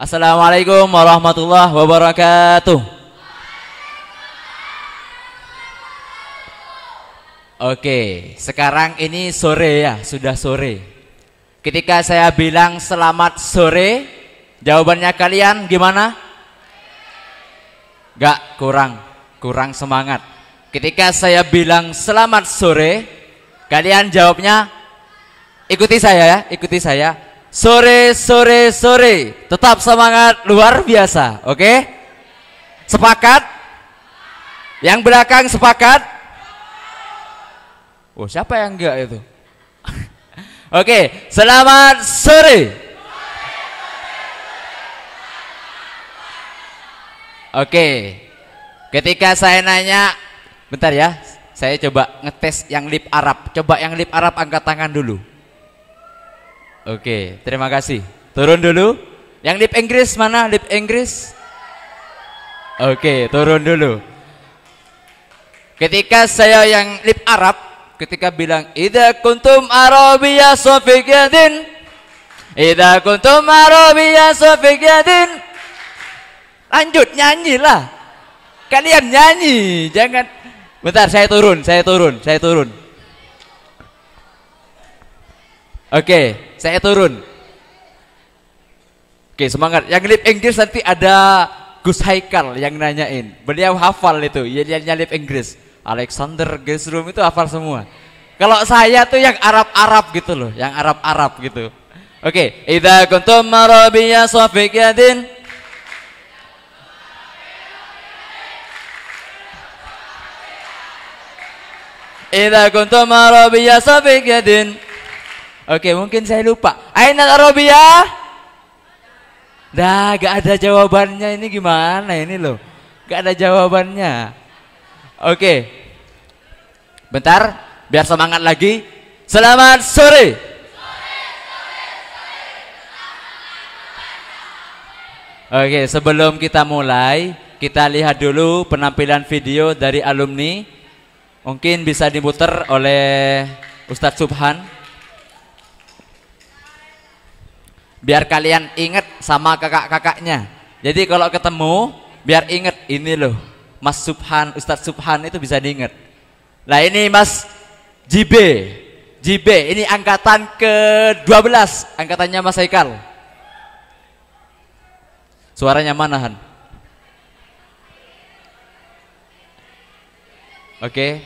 Assalamualaikum warahmatullahi wabarakatuh. Oke, sekarang ini sore ya, sudah sore. Ketika saya bilang selamat sore, jawabannya kalian gimana? Gak, kurang semangat. Ketika saya bilang selamat sore, kalian jawabnya ikuti saya ya, ikuti saya. Sore, sore, sore. Tetap semangat luar biasa, oke? Sepakat? Yang belakang sepakat? Oh, siapa yang enggak itu? Oke, selamat sore. Oke, ketika saya nanya, bentar ya, saya coba ngetes yang lip Arab. Coba yang lip Arab angkat tangan dulu. Oke, terima kasih. Turun dulu. Yang lip Inggris mana? Lip Inggris. Oke, turun dulu. Ketika saya yang lip Arab, ketika bilang idza kuntum arabiyya safiqatin, idza kuntum arabiyya safiqatin, lanjut nyanyilah. Kalian nyanyi, jangan. Bentar, saya turun. Oke, saya turun. Oke, semangat. Yang lip Inggris nanti ada Gus Haikal yang nanyain. Beliau hafal itu, ya lip Inggris. Alexander Gesrum itu hafal semua. Kalau saya tuh yang Arab-Arab gitu loh, yang Arab-Arab gitu. Oke, idza kuntum arabiyya safiqatin, idza kuntum arabiyya safiqatin. Oke, mungkin saya lupa. Ainal arabiyah? Dah, gak ada jawabannya, ini gimana ini loh? Gak ada jawabannya. Oke, bentar, biar semangat lagi. Selamat sore. Oke, sebelum kita mulai, kita lihat dulu penampilan video dari alumni. Mungkin bisa diputar oleh Ustadz Subhan, biar kalian ingat sama kakak-kakaknya. Jadi kalau ketemu, biar ingat ini loh, Mas Subhan, Ustadz Subhan itu bisa diingat. Nah ini Mas Jibe, ini angkatan ke-12, angkatannya Mas Haikal. Suaranya mana Han? Oke.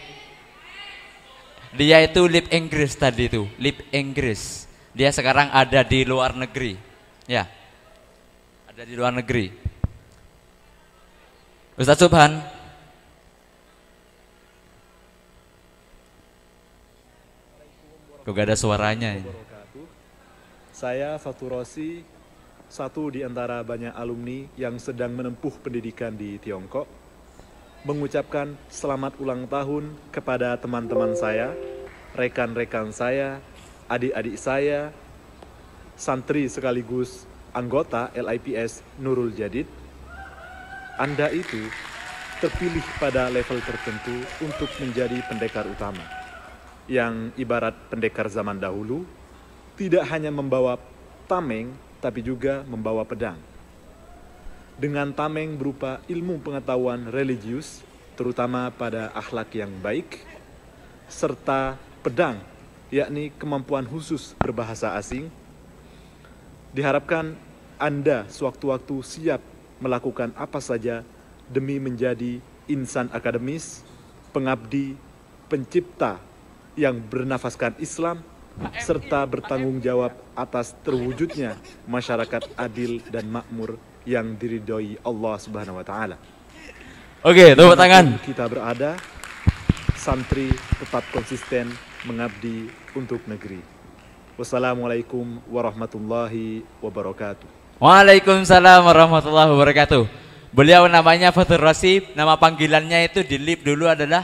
Dia itu lip Inggris tadi itu, lip Inggris. Dia sekarang ada di luar negeri. Ya. Ada di luar negeri. Ustadz Subhan. Kok gak ada suaranya ini? Saya Fatur Rosi, satu di antara banyak alumni yang sedang menempuh pendidikan di Tiongkok, mengucapkan selamat ulang tahun kepada teman-teman saya, rekan-rekan saya, adik-adik saya, santri sekaligus anggota LIPS Nurul Jadid. Anda itu terpilih pada level tertentu untuk menjadi pendekar utama, yang ibarat pendekar zaman dahulu, tidak hanya membawa tameng, tapi juga membawa pedang. Dengan tameng berupa ilmu pengetahuan religius, terutama pada akhlak yang baik, serta pedang, yakni kemampuan khusus berbahasa asing. Diharapkan Anda sewaktu-waktu siap melakukan apa saja demi menjadi insan akademis, pengabdi, pencipta yang bernafaskan Islam, serta bertanggung jawab atas terwujudnya masyarakat adil dan makmur yang diridhoi Allah Subhanahu wa taala. Oke, tepuk tangan. Kita berada, santri tetap konsisten mengabdi untuk negeri. Wassalamualaikum warahmatullahi wabarakatuh. Waalaikumsalam warahmatullahi wabarakatuh. Beliau namanya Fatur Rosi, nama panggilannya itu di lip dulu adalah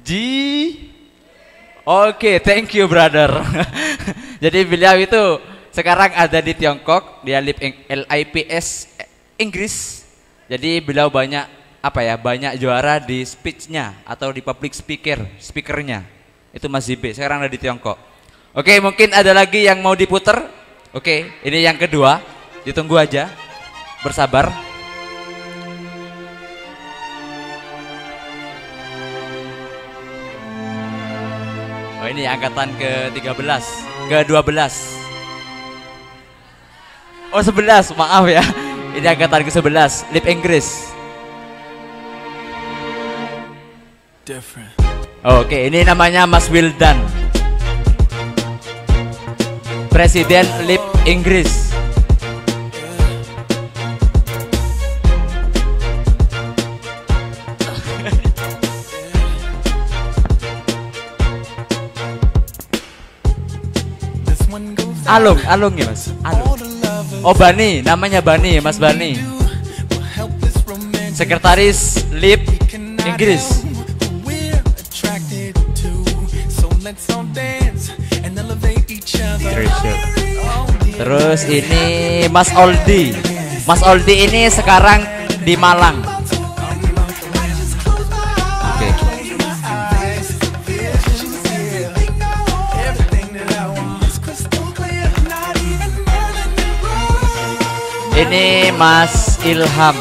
Ji. Oke, thank you brother. Jadi beliau itu sekarang ada di Tiongkok, dia LIPS Inggris. Jadi beliau banyak banyak juara di speech-nya atau di public speakernya. Itu Mas Zibe, sekarang ada di Tiongkok. Oke, mungkin ada lagi yang mau diputer. Oke, ini yang kedua. Ditunggu aja. Bersabar. Oh, ini angkatan ke-13, ke-12. Oh, 11, maaf ya. Ini angkatan ke-11, lip Inggris. Oke, ini namanya Mas Wildan. Presiden lip Inggris. Alung ya Mas. Alung. Oh Bani, namanya Bani, Mas Bani. Sekretaris lip Inggris. Terus ini Mas Oldi. Mas Oldi ini sekarang di Malang. Oke. Ini Mas Ilham.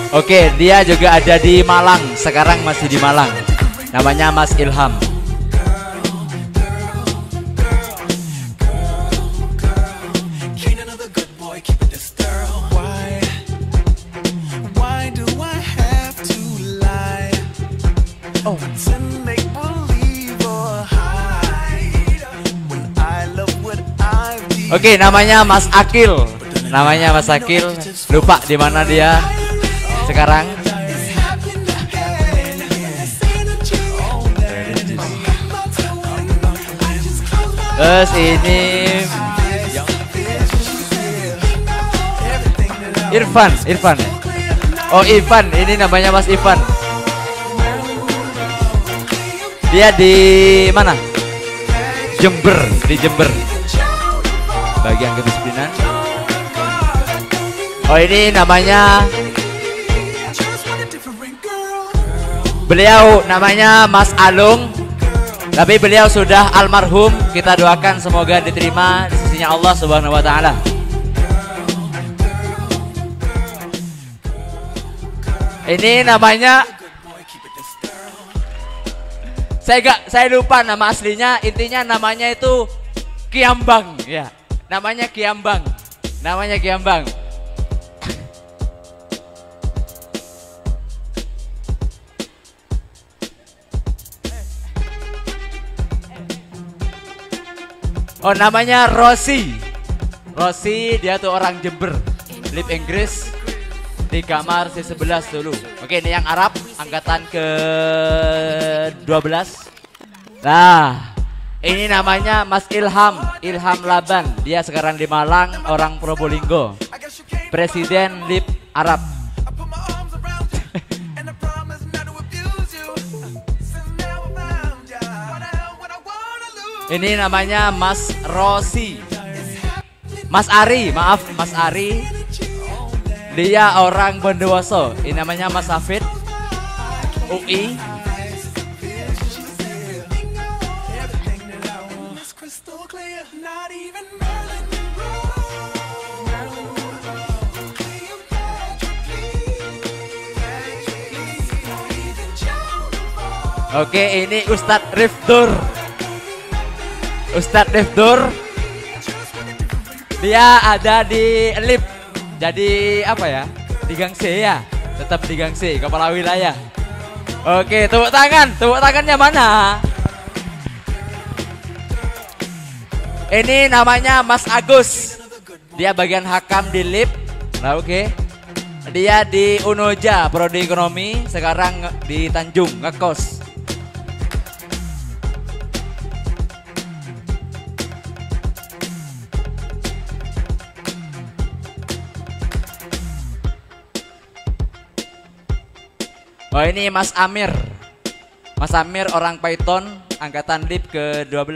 Oke, dia juga ada di Malang. Sekarang masih di Malang. Namanya Mas Ilham. Oke, namanya Mas Akil. Namanya Mas Akil. Lupa di mana dia sekarang. Terus ini Irfan. Oh, Ivan, ini namanya Mas Ivan. Dia di mana? Jember, di Jember. Bagian kedisiplinan. Oh, ini namanya, beliau namanya Mas Alung, tapi beliau sudah almarhum. Kita doakan semoga diterima di sisinya Allah Subhanahu wa taala. Ini namanya, saya lupa nama aslinya. Intinya namanya itu Kiambang ya. Namanya Kiambang. Oh, namanya Rosi. Dia tuh orang Jember, lip Inggris, di kamar C11 dulu. Oke, ini yang Arab, angkatan ke-12. Nah, ini namanya Mas Ilham Laban. Dia sekarang di Malang, orang Probolinggo. Presiden lip Arab. Ini namanya Mas Rosi. Mas Ari. Dia orang Bondowoso. Ini namanya Mas Hafid, UI. Oke, ini Ustadz Rifdur. Dia ada di LIP. Jadi apa ya? Di Gang C ya. Tetap di Gang C, kepala wilayah. Oke, tepuk tangannya mana? Ini namanya Mas Agus. Dia bagian hakam di LIP. Nah, oke. Dia di Unoja, prodi ekonomi. Sekarang di Tanjung, ngekos. Oh, ini Mas Amir. Orang Python, angkatan LIP ke-12.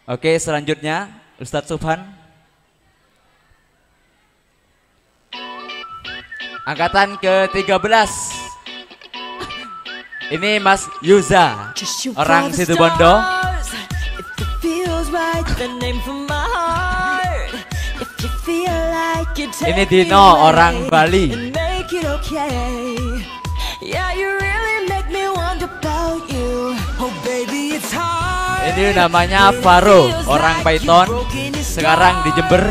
Oke, selanjutnya Ustadz Subhan. Angkatan ke-13. Ini Mas Yuza, orang Situbondo. Ini Dino, orang Bali. Ini namanya Faro, orang Python, sekarang di Jember.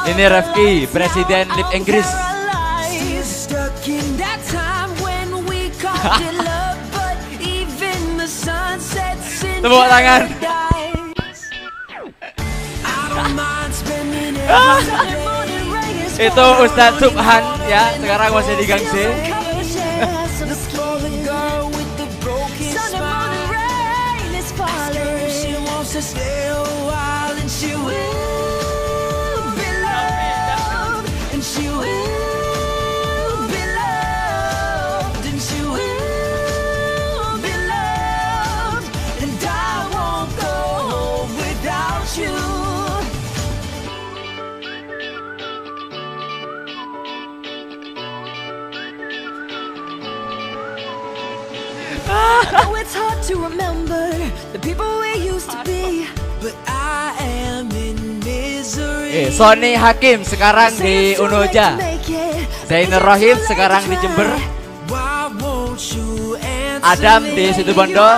Ini Rafki, Presiden Lip Inggris. Tepuk tangan. Itu Ustadz Subhan ya, sekarang masih di Gang C. It's hard to remember the people we used to be, but I am in misery. Sony Hakim sekarang di Unoja. Zainur Rohim sekarang di Jember. Adam di Situbondo.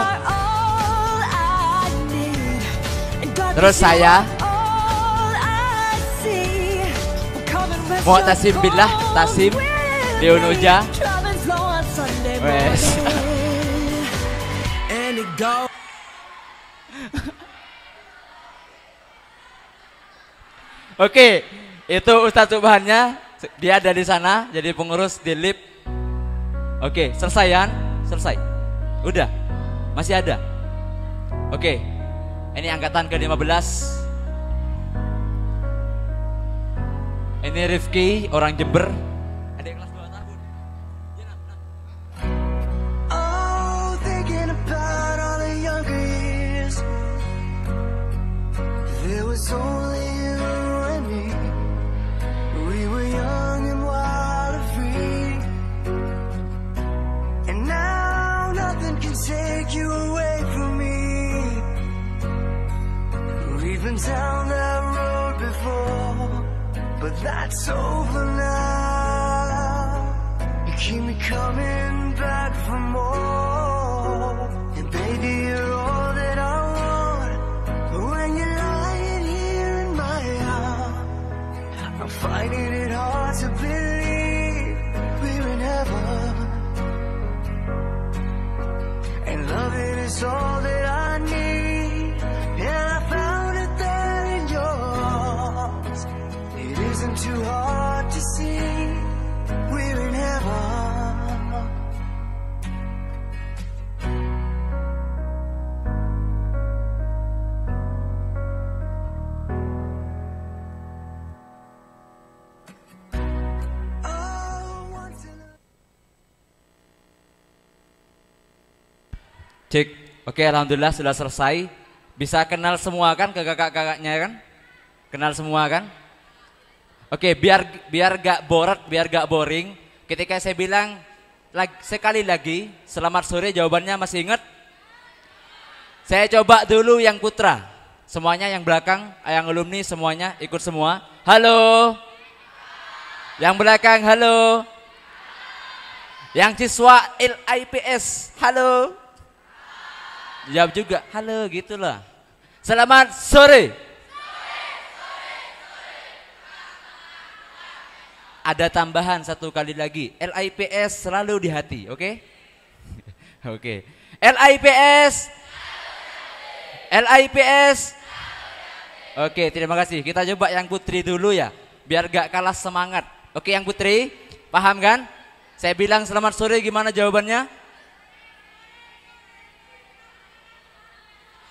Terus saya Mu'tasim Billah Tasim di Unoja. Wes. Oke, itu Ustadz Subhannya, dia ada di sana, jadi pengurus di LIP. Oke, selesai. Udah, masih ada. Oke, ini angkatan ke-15. Ini Rifki, orang Jember. Ada yang kelas 2 tahun. Oh, thinking about all the younger years. There was only you and me. We were young and wild and free. And now nothing can take you away from me. We've been down that road before, but that's over now. You keep me coming back for more. And baby, you're all that I want. But when you're lying here in my arms, I'm finding it hard to believe we're in heaven. And loving is all that I need. And I found it there in your arms. It isn't too hard to see we're in heaven. Cek, oke, alhamdulillah sudah selesai. Bisa kenal semua kan ke kakak-kakaknya kan? Kenal semua kan? Oke, biar gak borat, biar gak boring. Ketika saya bilang sekali lagi, selamat sore, jawabannya masih ingat? Saya coba dulu yang putra. Semuanya yang belakang, yang alumni semuanya ikut semua. Halo. Yang belakang, halo. Yang siswa LIPS, halo. Jawab juga, halo, gitulah. Selamat sore. Ada tambahan satu kali lagi, LIPS selalu di hati, oke? Oke. LIPS. Oke, terima kasih. Kita coba yang putri dulu ya, biar gak kalah semangat. Oke, yang putri, paham kan? Saya bilang selamat sore, gimana jawabannya?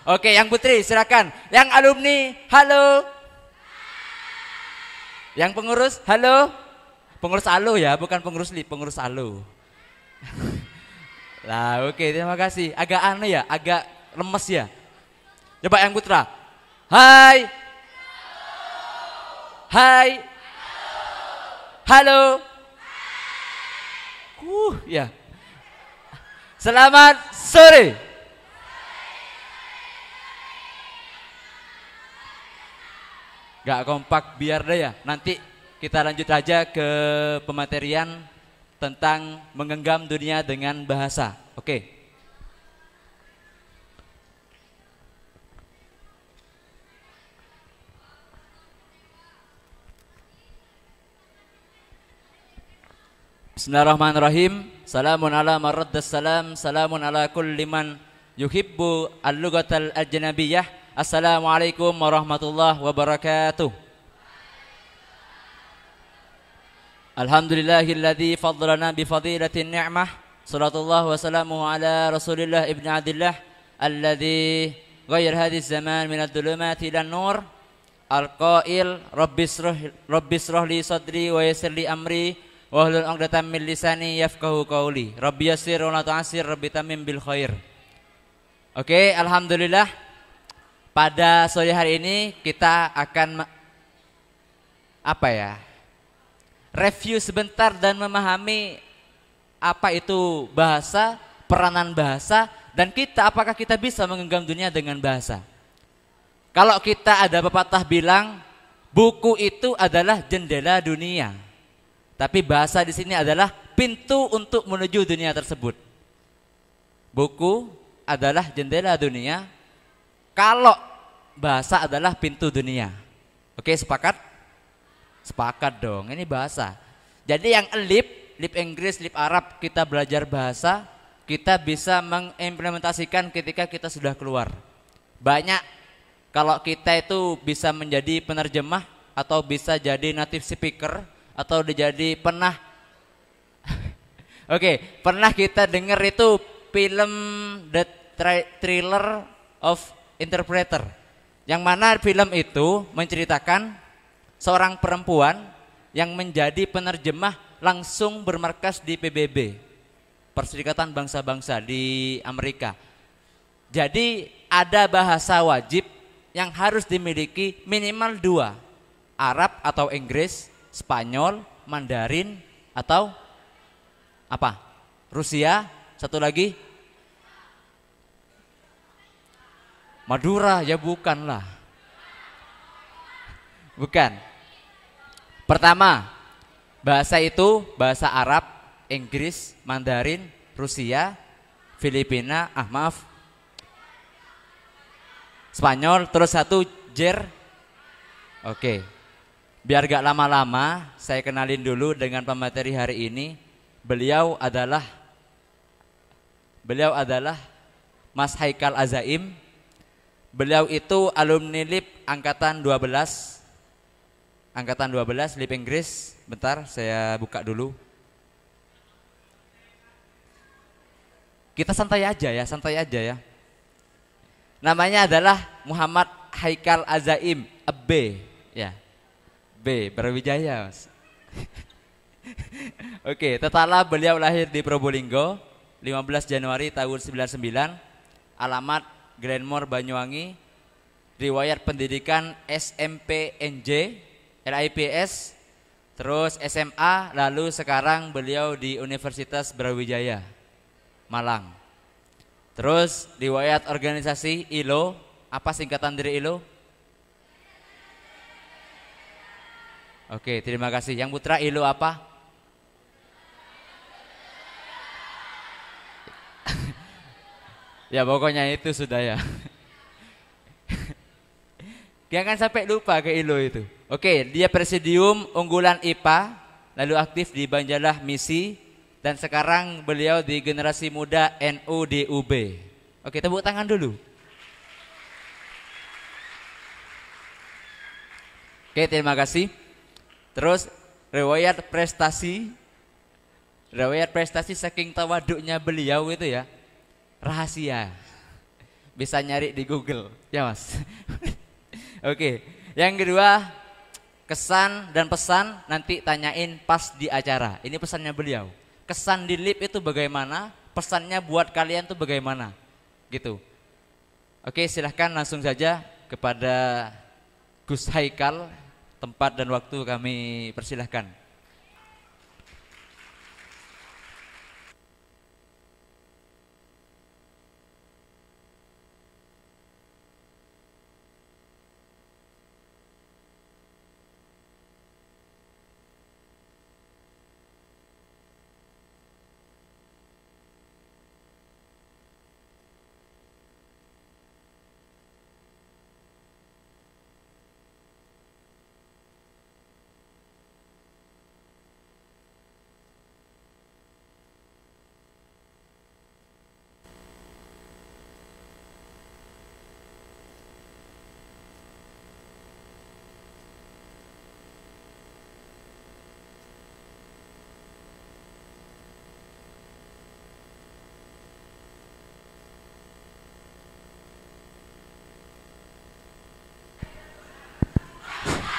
Oke, yang putri silakan. Yang alumni, halo. Yang pengurus, halo. Pengurus ALO ya, bukan pengurus LIP, pengurus ALO. Lah, oke, terima kasih. Agak aneh ya, agak lemes ya. Coba yang putra. Hai. Hai. Halo. Ya. Selamat sore. Gak kompak biar deh ya. Nanti kita lanjut aja ke pematerian tentang menggenggam dunia dengan bahasa. Oke. Bismillahirrahmanirrahim. Salamun ala marraddas salam. Salamun ala kulli man yuhibbu al-lughatal ajnabiyyah. Assalamualaikum warahmatullahi wabarakatuh. Alhamdulillahilladzi faddalana bi fadilatin ni'mah. Salatullah wa salamuhu ala Rasulillah ibn Abdillah alladzi ghayyar hadhihi zaman min adh-dhulumati ilan nur. Al-qail Rabbi shrah li sadri wa yassir li amri wahlul 'uqdatam min lisani yafqahu qawli. Rabbi yassir wa la tu'assir, Rabbi tamim bil khair. Oke, alhamdulillah. Pada sore hari ini kita akan review sebentar dan memahami apa itu bahasa, peranan bahasa, dan apakah kita bisa menggenggam dunia dengan bahasa. Kalau kita ada pepatah bilang buku itu adalah jendela dunia, tapi bahasa di sini adalah pintu untuk menuju dunia tersebut. Buku adalah jendela dunia, kalau bahasa adalah pintu dunia. Oke, sepakat? Sepakat dong, ini bahasa. Jadi yang lip Inggris, lip Arab, kita belajar bahasa, kita bisa mengimplementasikan ketika kita sudah keluar. Banyak, kalau kita itu bisa menjadi penerjemah, atau bisa jadi native speaker, atau jadi pernah pernah kita dengar itu film The Thriller of Interpreter, yang mana film itu menceritakan seorang perempuan yang menjadi penerjemah langsung bermarkas di PBB, Perserikatan Bangsa-Bangsa di Amerika. Jadi ada bahasa wajib yang harus dimiliki minimal 2, Arab atau Inggris, Spanyol, Mandarin, atau apa? Rusia, satu lagi Madura, ya bukanlah. Bukan. Pertama, bahasa itu bahasa Arab, Inggris, Mandarin, Rusia, Filipina, Spanyol, terus satu Oke. Biar gak lama-lama, saya kenalin dulu dengan pemateri hari ini. Beliau adalah Mas Haikal Azaim. Beliau itu alumni LIP angkatan 12. Angkatan 12 LIP Inggris. Bentar, saya buka dulu. Kita santai aja ya. Namanya adalah Muhammad Haikal Azaim, B, ya. B, Brawijaya. Oke, totalnya beliau lahir di Probolinggo 15 Januari tahun 99. Alamat Glenmore, Banyuwangi. Riwayat pendidikan SMP NJ, LIPS, terus SMA, lalu sekarang beliau di Universitas Brawijaya, Malang. Terus riwayat organisasi ILO, apa singkatan dari ILO? Oke, terima kasih. Yang putra ILO apa? Ya pokoknya itu sudah ya. Jangan sampai lupa ke ILO itu. Oke, dia presidium unggulan IPA, lalu aktif di Banjalah Misi, dan sekarang beliau di generasi muda NU di UB. Oke, tepuk tangan dulu. Oke, terima kasih. Terus riwayat prestasi saking tawaduknya beliau itu ya, rahasia. Bisa nyari di Google, ya Mas. Oke, yang kedua, kesan dan pesan nanti tanyain pas di acara. Ini pesannya beliau. Kesan di LIP itu bagaimana, pesannya buat kalian tuh bagaimana gitu. Oke, silahkan langsung saja kepada Gus Haikal, tempat dan waktu kami persilahkan.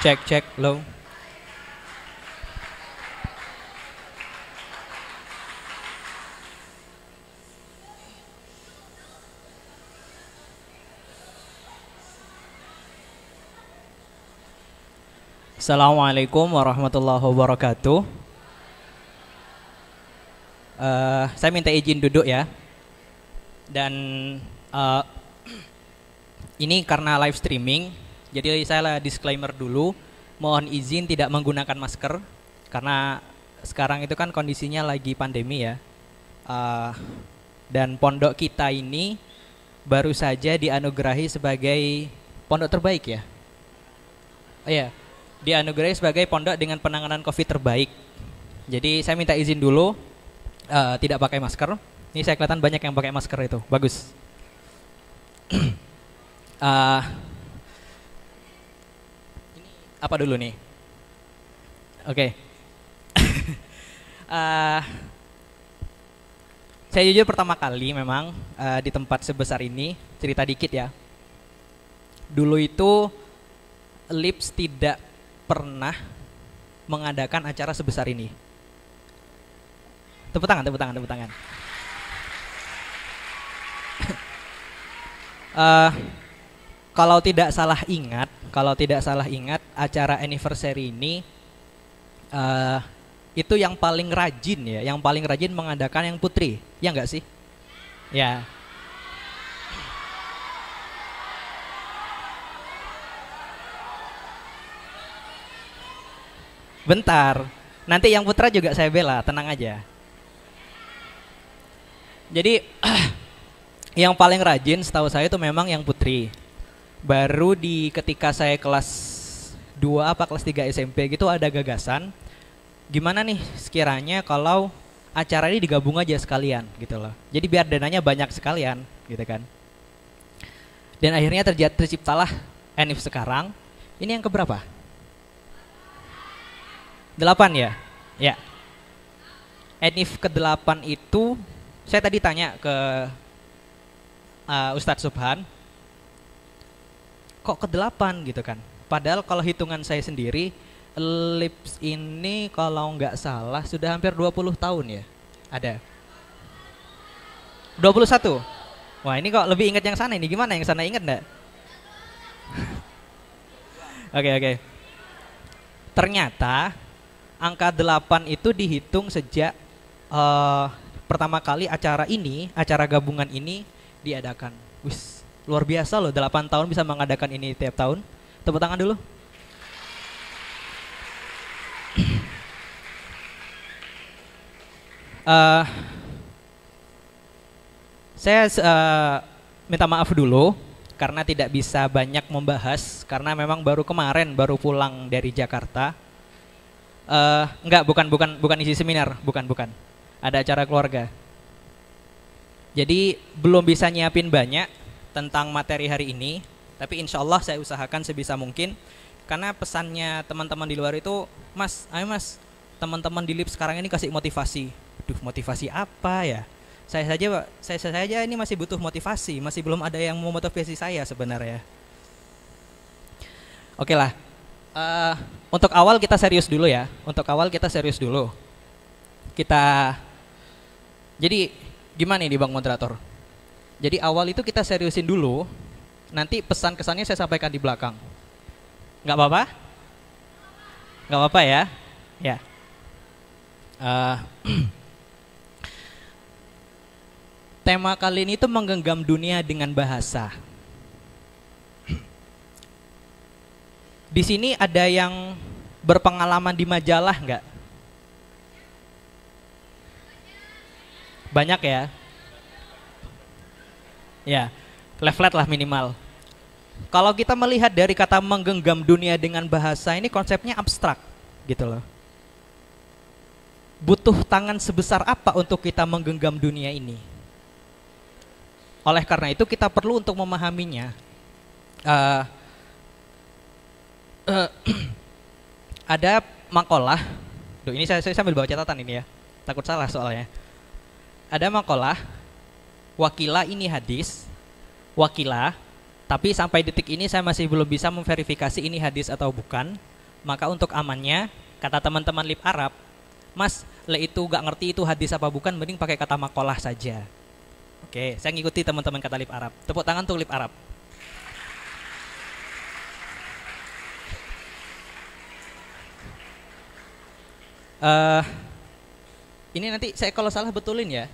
Cek low. Assalamualaikum warahmatullahi wabarakatuh. Saya minta izin duduk ya. Dan ini karena live streaming, jadi saya disclaimer dulu. Mohon izin tidak menggunakan masker karena sekarang itu kan kondisinya lagi pandemi ya. Dan pondok kita ini baru saja dianugerahi sebagai pondok terbaik ya. Iya, dianugerahi sebagai pondok dengan penanganan COVID terbaik. Jadi saya minta izin dulu tidak pakai masker. Ini saya kelihatan banyak yang pakai masker itu. Bagus. Apa dulu nih? Oke. Saya jujur pertama kali memang di tempat sebesar ini, cerita dikit ya. Dulu itu LIPS tidak pernah mengadakan acara sebesar ini. Tepuk tangan. Kalau tidak salah ingat acara anniversary ini itu yang paling rajin mengadakan yang Putri, ya enggak sih? Ya. Bentar, nanti yang Putra juga saya bela, tenang aja. Jadi yang paling rajin setahu saya itu memang yang Putri. Baru ketika saya kelas 2 apa kelas 3 SMP gitu ada gagasan gimana nih sekiranya kalau acara ini digabung aja sekalian gitu loh. Jadi biar dananya banyak sekalian gitu kan. Dan akhirnya terciptalah Enif sekarang. Ini yang keberapa? 8 ya? Ya. Enif ke-8 itu saya tadi tanya ke Ustadz Subhan, kok ke-8 gitu kan. Padahal kalau hitungan saya sendiri, LIPS ini kalau nggak salah sudah hampir 20 tahun ya. Ada 21. Wah ini kok lebih ingat yang sana ini. Gimana yang sana ingat nggak? Oke. Ternyata angka 8 itu dihitung sejak pertama kali acara gabungan ini diadakan. Wis, luar biasa loh, 8 tahun bisa mengadakan ini tiap tahun. Tepuk tangan dulu. Saya minta maaf dulu karena tidak bisa banyak membahas karena memang baru pulang dari Jakarta. Bukan isi seminar, bukan. Ada acara keluarga. Jadi belum bisa nyiapin banyak tentang materi hari ini, tapi insya Allah saya usahakan sebisa mungkin. Karena pesannya teman-teman di luar itu, ayo mas, teman-teman di LIPS sekarang ini kasih motivasi. Duh, motivasi apa ya? Saya saja ini masih butuh motivasi, masih belum ada yang mau motivasi saya sebenarnya. Oke lah, untuk awal kita serius dulu ya. Jadi Gimana ini Bang Moderator? Jadi awal itu kita seriusin dulu, nanti pesan kesannya saya sampaikan di belakang. Nggak apa-apa? Nggak apa-apa ya? Ya. Tema kali ini tuh menggenggam dunia dengan bahasa. Di sini ada yang berpengalaman di majalah nggak? Banyak ya? Ya, leaflet lah minimal. Kalau kita melihat dari kata menggenggam dunia dengan bahasa, ini konsepnya abstrak gitu loh. Butuh tangan sebesar apa untuk kita menggenggam dunia ini? Oleh karena itu kita perlu untuk memahaminya. Ada makalah, ini saya sambil bawa catatan ini ya, takut salah soalnya. Ada makalah, wakilah ini hadis, wakilah, tapi sampai detik ini saya masih belum bisa memverifikasi ini hadis atau bukan. Maka untuk amannya, kata teman-teman lip Arab, Mas, le itu gak ngerti itu hadis apa bukan, mending pakai kata makalah saja. Oke, saya ngikuti teman-teman kata lip Arab. Tepuk tangan untuk lip Arab. Ini nanti saya kalau salah betulin ya.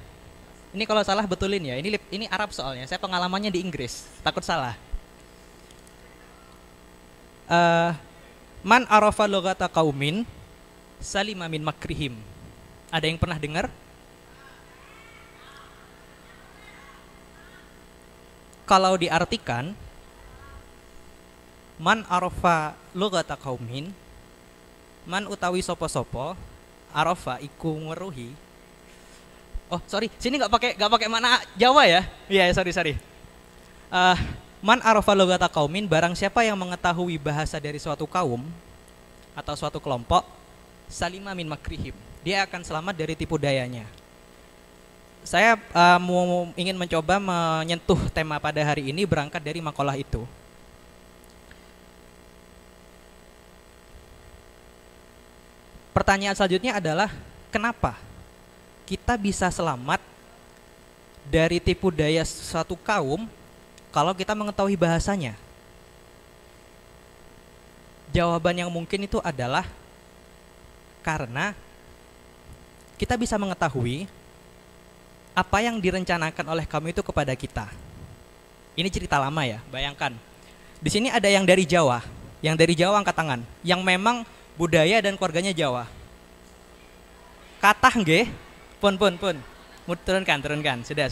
Ini kalau salah betulin ya. Ini Arab soalnya. Saya pengalamannya di Inggris. Takut salah. Man arafa lugata qaumin salima min makrihim. Ada yang pernah dengar? Kalau diartikan, man arafa lugata qaumin, man utawi sopo-sopo, arafa iku ngeruhi. Oh sorry, sini nggak pakai mana Jawa ya? Iya sorry. Man arafa lugata qaumin, barang siapa yang mengetahui bahasa dari suatu kaum atau suatu kelompok, salima min makrihim, dia akan selamat dari tipu dayanya. Saya ingin mencoba menyentuh tema pada hari ini berangkat dari makalah itu. Pertanyaan selanjutnya adalah kenapa kita bisa selamat dari tipu daya suatu kaum kalau kita mengetahui bahasanya? Jawaban yang mungkin itu adalah karena kita bisa mengetahui apa yang direncanakan oleh kamu itu kepada kita. Ini cerita lama ya, bayangkan. Di sini ada yang dari Jawa. Yang dari Jawa angkat tangan. Yang memang budaya dan keluarganya Jawa. Katah nggih? Pun. Turunkan. Sudah.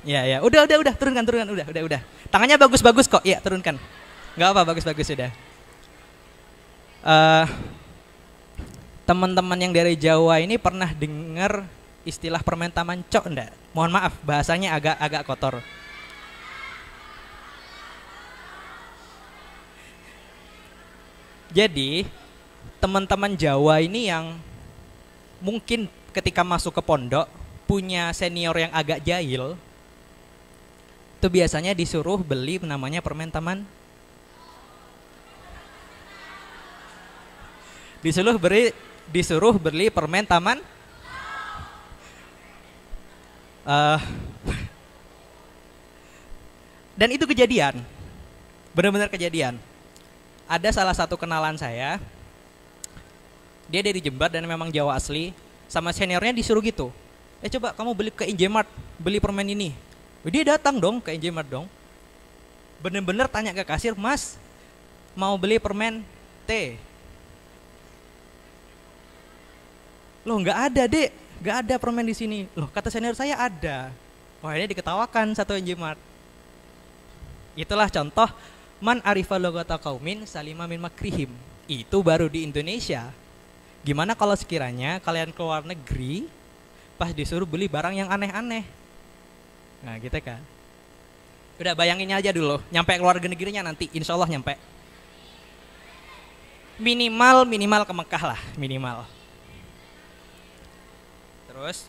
Ya, udah, turunkan, udah. Tangannya bagus kok. Iya, turunkan. Enggak apa, bagus sudah. Teman-teman yang dari Jawa ini pernah dengar istilah permen taman cok enggak? Mohon maaf, bahasanya agak kotor. Jadi, teman-teman Jawa ini yang mungkin ketika masuk ke pondok punya senior yang agak jahil, itu biasanya disuruh beli namanya permen taman. Disuruh beli permen taman. Dan itu kejadian, benar-benar kejadian. Ada salah satu kenalan saya, dia dari Jember dan memang Jawa asli, sama seniornya disuruh gitu. Coba kamu beli ke Injemart, beli permen ini. Dia datang dong ke Injemart dong. Bener-bener tanya ke kasir, Mas, mau beli permen T? Loh nggak ada dek, nggak ada permen di sini. Loh kata senior saya ada. Wah ini diketawakan satu Injemart. Itulah contoh man arifa lugata qaumin salima min makrihim. Itu baru di Indonesia. Gimana kalau sekiranya kalian ke luar negeri pas disuruh beli barang yang aneh-aneh? Nah gitu kan. Udah bayangin aja dulu, nyampe keluar negerinya nanti insya Allah nyampe. Minimal ke Mekah lah, minimal. Terus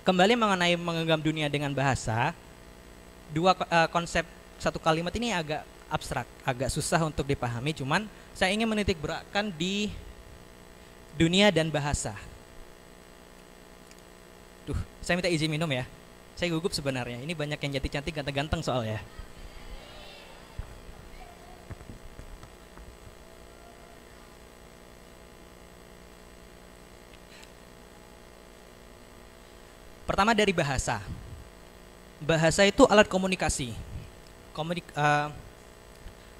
kembali mengenai menggenggam dunia dengan bahasa, dua konsep satu kalimat ini agak abstrak, agak susah untuk dipahami. Cuman saya ingin menitik beratkan di dunia dan bahasa. Saya minta izin minum ya. Saya gugup sebenarnya. Ini banyak yang cantik-cantik, ganteng-ganteng soalnya. Pertama dari bahasa. Bahasa itu alat komunikasi.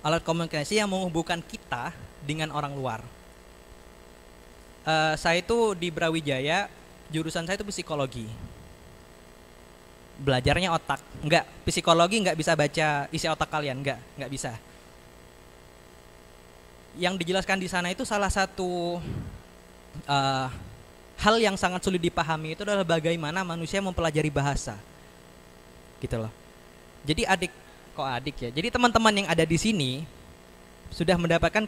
Alat komunikasi yang menghubungkan kita dengan orang luar. Saya itu di Brawijaya, jurusan saya itu psikologi. Belajarnya otak, enggak, psikologi enggak bisa baca isi otak kalian, enggak bisa. Yang dijelaskan di sana itu salah satu hal yang sangat sulit dipahami itu adalah bagaimana manusia mempelajari bahasa, gitu loh. Jadi jadi teman-teman yang ada di sini sudah mendapatkan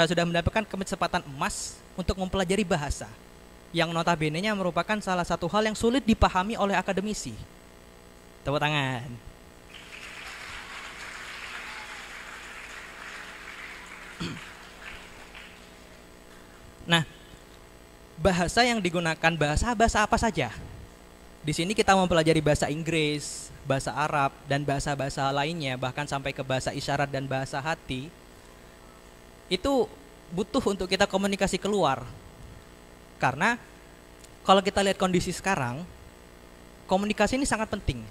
sudah mendapatkan kesempatan emas untuk mempelajari bahasa, yang notabene-nya merupakan salah satu hal yang sulit dipahami oleh akademisi. Tepuk tangan. Nah, bahasa yang digunakan bahasa apa saja. Di sini kita mempelajari bahasa Inggris, bahasa Arab, dan bahasa-bahasa lainnya, bahkan sampai ke bahasa isyarat dan bahasa hati. Itu butuh untuk kita komunikasi keluar. Karena kalau kita lihat kondisi sekarang, komunikasi ini sangat penting.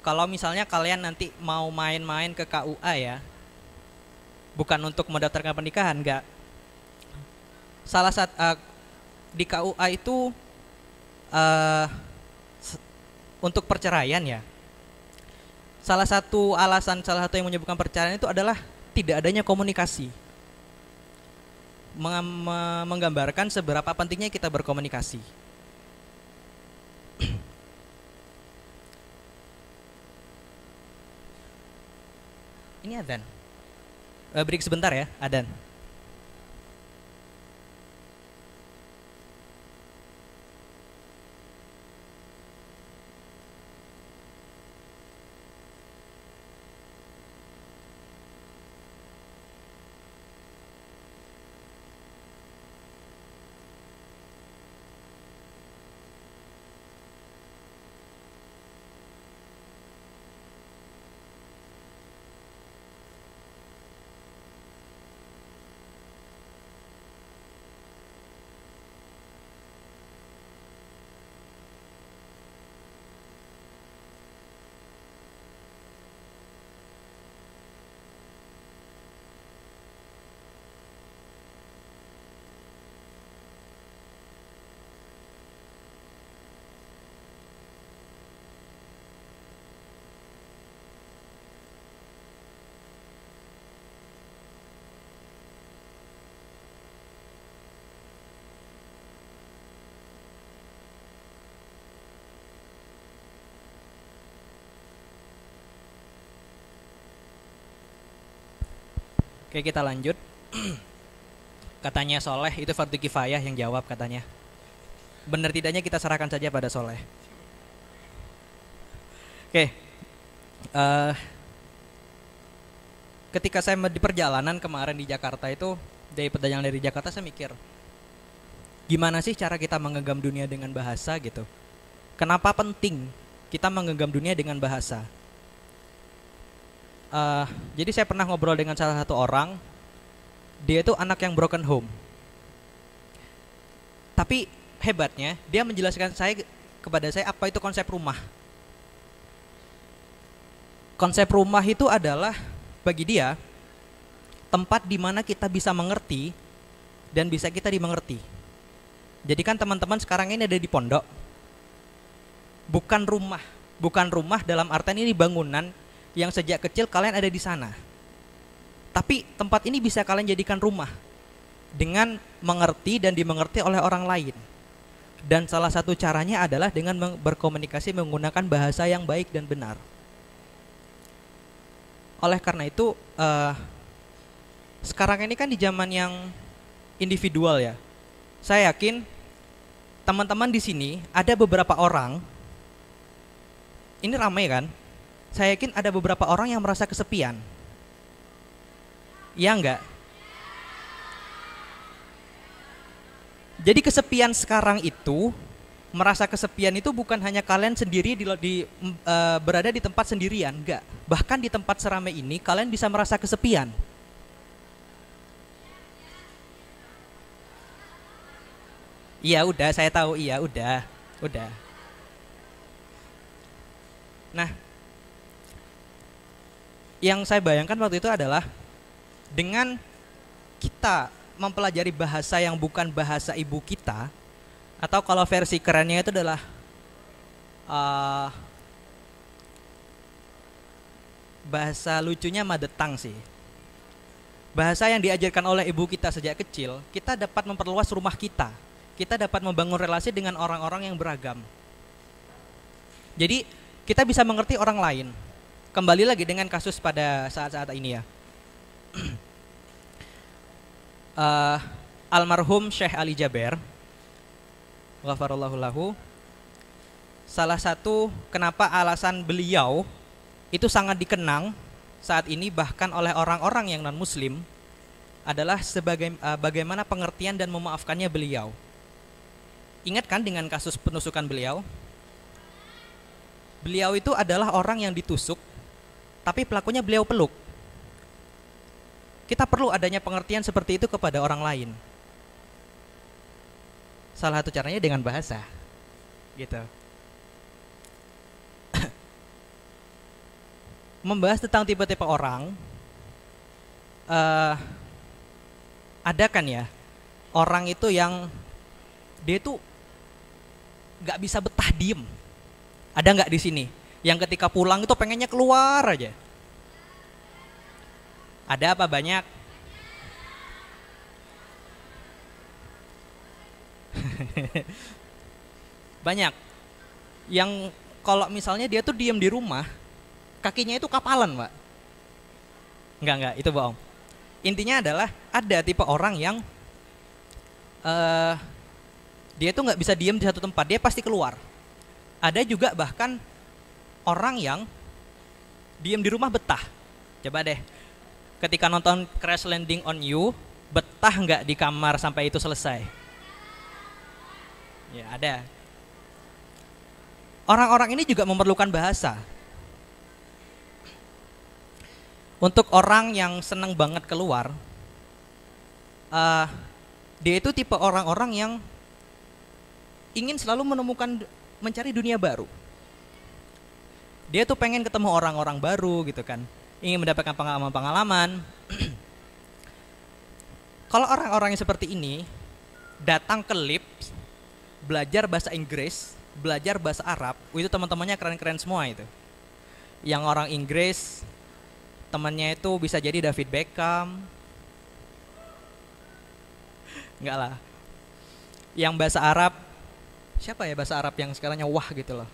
Kalau misalnya kalian nanti mau main-main ke KUA ya, bukan untuk mendaftarkan pernikahan, enggak. Salah satu di KUA itu untuk perceraian ya. Salah satu yang menyebabkan perceraian itu adalah tidak adanya komunikasi. Menggambarkan seberapa pentingnya kita berkomunikasi. Ini adzan. Break sebentar ya, adzan. Oke, kita lanjut. Katanya Soleh itu fardu kifayah, yang jawab katanya. Benar tidaknya kita serahkan saja pada Soleh. Oke. Ketika saya di perjalanan kemarin di Jakarta itu, dari perjalanan dari Jakarta saya mikir, gimana sih cara kita menggenggam dunia dengan bahasa gitu? Kenapa penting kita menggenggam dunia dengan bahasa? Jadi saya pernah ngobrol dengan salah satu orang. Dia itu anak yang broken home. Tapi hebatnya dia menjelaskan kepada saya apa itu konsep rumah. Konsep rumah itu adalah bagi dia tempat di mana kita bisa mengerti dan bisa kita dimengerti. Jadi kan teman-teman sekarang ini ada di pondok. Bukan rumah dalam artian ini bangunan yang sejak kecil kalian ada di sana. Tapi tempat ini bisa kalian jadikan rumah dengan mengerti dan dimengerti oleh orang lain. Dan salah satu caranya adalah dengan berkomunikasi menggunakan bahasa yang baik dan benar. Oleh karena itu, sekarang ini kan di zaman yang individual ya. Saya yakin teman-teman di sini ada beberapa orang, ini ramai kan? saya yakin ada beberapa orang yang merasa kesepian. Iya enggak? Jadi kesepian sekarang itu, merasa kesepian itu bukan hanya kalian sendiri berada di tempat sendirian, enggak. Bahkan di tempat seramai ini kalian bisa merasa kesepian. Iya udah, saya tahu, iya udah. Nah, yang saya bayangkan waktu itu adalah dengan kita mempelajari bahasa yang bukan bahasa ibu kita, atau kalau versi kerennya itu adalah bahasa lucunya mother tongue sih. Bahasa yang diajarkan oleh ibu kita sejak kecil, kita dapat memperluas rumah kita. Kita dapat membangun relasi dengan orang-orang yang beragam. Jadi kita bisa mengerti orang lain. Kembali lagi dengan kasus pada saat-saat ini ya. Almarhum Syekh Ali Jaber, ghafarallahu lahu, salah satu kenapa alasan beliau itu sangat dikenang saat ini bahkan oleh orang-orang yang non-muslim adalah bagaimana pengertian dan memaafkannya beliau. Ingat kan dengan kasus penusukan beliau? Beliau itu adalah orang yang ditusuk, tapi pelakunya beliau peluk. Kita perlu adanya pengertian seperti itu kepada orang lain. Salah satu caranya dengan bahasa, gitu. Membahas tentang tipe-tipe orang, ada kan ya orang itu yang dia tuh nggak bisa betah diem. Ada nggak di sini yang ketika pulang itu pengennya keluar aja? Ada apa banyak? Banyak. Yang kalau misalnya dia tuh diem di rumah, kakinya itu kapalan, Pak. Enggak, itu bohong. Intinya adalah ada tipe orang yang dia tuh nggak bisa diem di satu tempat, dia pasti keluar. Ada juga bahkan orang yang diem di rumah betah. Coba deh, ketika nonton Crash Landing on You, betah nggak di kamar sampai itu selesai? Ya ada. Orang-orang ini juga memerlukan bahasa. Untuk orang yang senang banget keluar, dia itu tipe orang-orang yang ingin selalu mencari dunia baru. Dia tuh pengen ketemu orang-orang baru gitu kan, ingin mendapatkan pengalaman-pengalaman. Kalau orang-orang yang seperti ini datang ke LIP, belajar bahasa Inggris, belajar bahasa Arab, itu teman-temannya keren-keren semua itu. Yang orang Inggris, temannya itu bisa jadi David Beckham. Enggak lah. Yang bahasa Arab, siapa ya bahasa Arab yang sekarangnya wah gitu loh.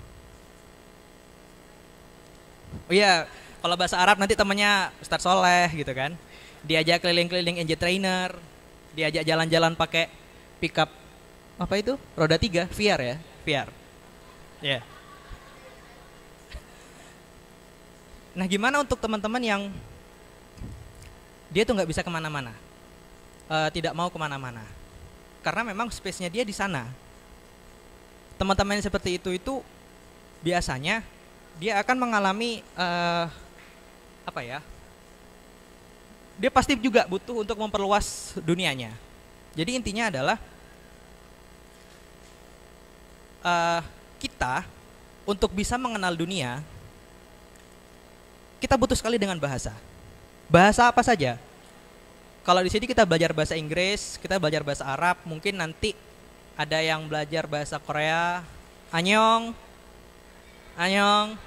Oh iya, kalau bahasa Arab nanti temannya Ustadz Soleh gitu kan. Diajak keliling-keliling engine trainer, diajak jalan-jalan pakai pickup apa itu? Roda 3, VR ya, VR. Ya. Yeah. Nah, gimana untuk teman-teman yang dia tuh nggak bisa kemana-mana, tidak mau kemana-mana, karena memang space-nya dia di sana. Teman-teman yang seperti itu biasanya dia akan mengalami apa ya? Dia pasti juga butuh untuk memperluas dunianya. Jadi intinya adalah kita untuk bisa mengenal dunia, kita butuh sekali dengan bahasa. Bahasa apa saja? Kalau di sini kita belajar bahasa Inggris, kita belajar bahasa Arab, mungkin nanti ada yang belajar bahasa Korea. Annyeong. Annyeong.